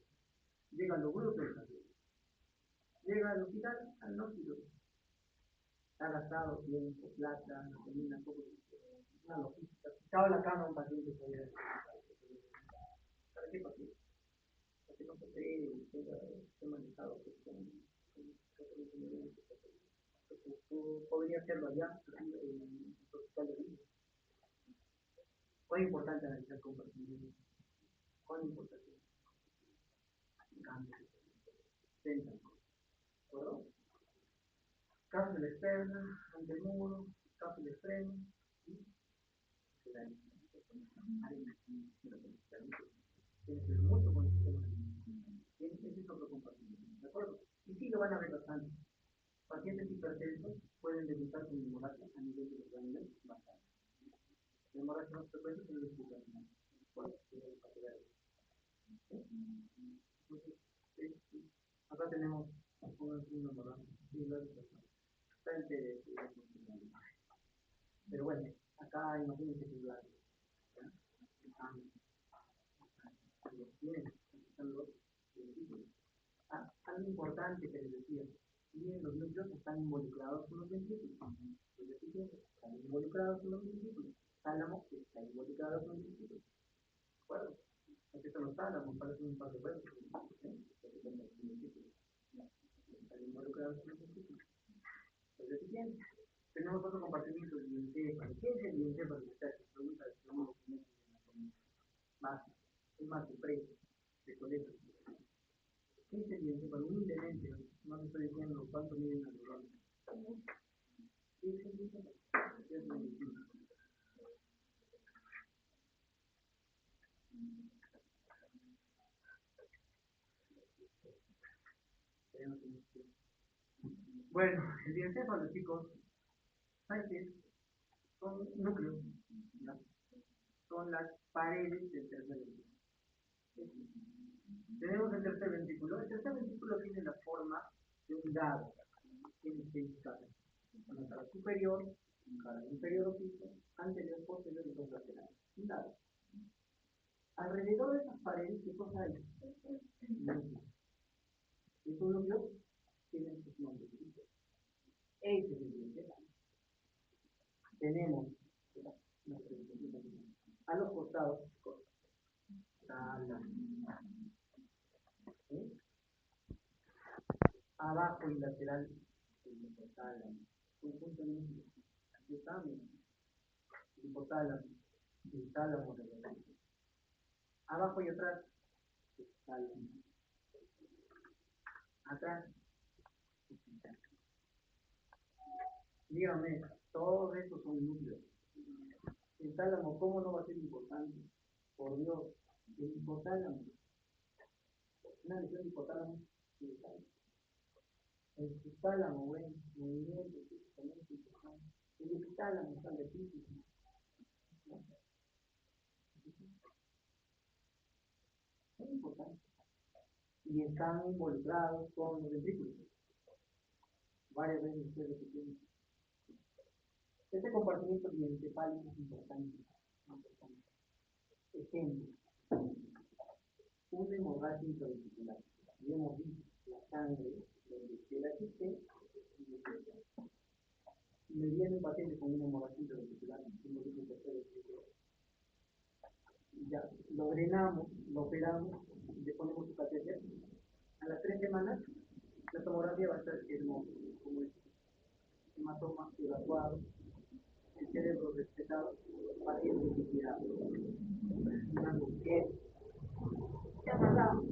Llegan los grupos, llega al hospital, al nóxido. Ha gastado tiempo, plata, gasolina, poco de una logística. Estaba la cama un paciente que había. ¿Para qué paciente? Para que no se opere, esté manejado con podría hacerlo allá, en el hospital de vida. ¿Cuán importante analizar compartimiento? ¿Cuán importante? Cambio. Centro. ¿De acuerdo? Cápsula externa, antemuro, cápsula externa. Tiene que ver mucho con el sistema nervioso. Ese es otro compartimiento. ¿De acuerdo? Y sí lo van a ver bastante. Pacientes hipertensos pueden debutar con hemorragia a nivel de los ganglios basales. La hemorragia más frecuente es el esputarino. Acá tenemos una hemorragia. Pero bueno, acá imagínense que es blanco. Algo importante que les decía, miren, los núcleos están involucrados con los ventrículos. Los ventrículos están involucrados con los ventrículos. Tálamo está involucrado con los ventrículos. ¿De acuerdo? Aquí están los tálamos, parecen un par de huevos. involucrados en los ventrículos. Pues recipiente. Tenemos otro compartimiento del diencéfalo. ¿Qué es el diencéfalo? Esta pregunta que uno tiene en la comida básica. Es más de precio, de colegio. ¿Qué es el diencéfalo? Humildemente, no te estoy diciendo cuánto miden las neuronas. ¿Qué es el diencéfalo? Es medicina. Bueno, el diencéfalo, chicos, ¿saben qué es? Son núcleos, ¿no? Son las paredes del tercer ventrículo. Tenemos el tercer ventrículo. El tercer ventrículo tiene la forma de un dado. Tiene 6 caras. Una cara superior, un cara inferior opuesto, anterior, posterior y dos laterales. Un dado. Alrededor de esas paredes, ¿qué cosa hay? Núcleos. Estos núcleos tienen sus nombres. Ese es el diencéfalo. Tenemos a los costados tálamo, ¿sí? Abajo y lateral el hipotálamo. Conjunto de núcleos. Aquí estamos. El hipotálamo, el tálamo de la raíz. Abajo y atrás, el tálamo. Atrás, dígame, todos estos son núcleos. El tálamo, ¿cómo no va a ser importante? Por Dios, el hipotálamo. Una lesión de hipotálamo, el hipotálamo, bueno, movimiento, físicamente importante. El hipotálamo está de físico. Es importante. Y están involucrados con los ventrículos. Varias veces ustedes repiten. Este compartimiento diencefálico es importante. Ejemplo, una hemorragia intraventricular. Ya hemos visto la sangre donde queda existe. Me viene un paciente con una hemorragia intraventricular. Ya lo drenamos, lo operamos, le ponemos su catéter. A las 3 semanas, la tomografía va a estar hermosa, como es hematoma evacuado, el cerebro respetado, paciente liquidado. ¿Qué ha pasado?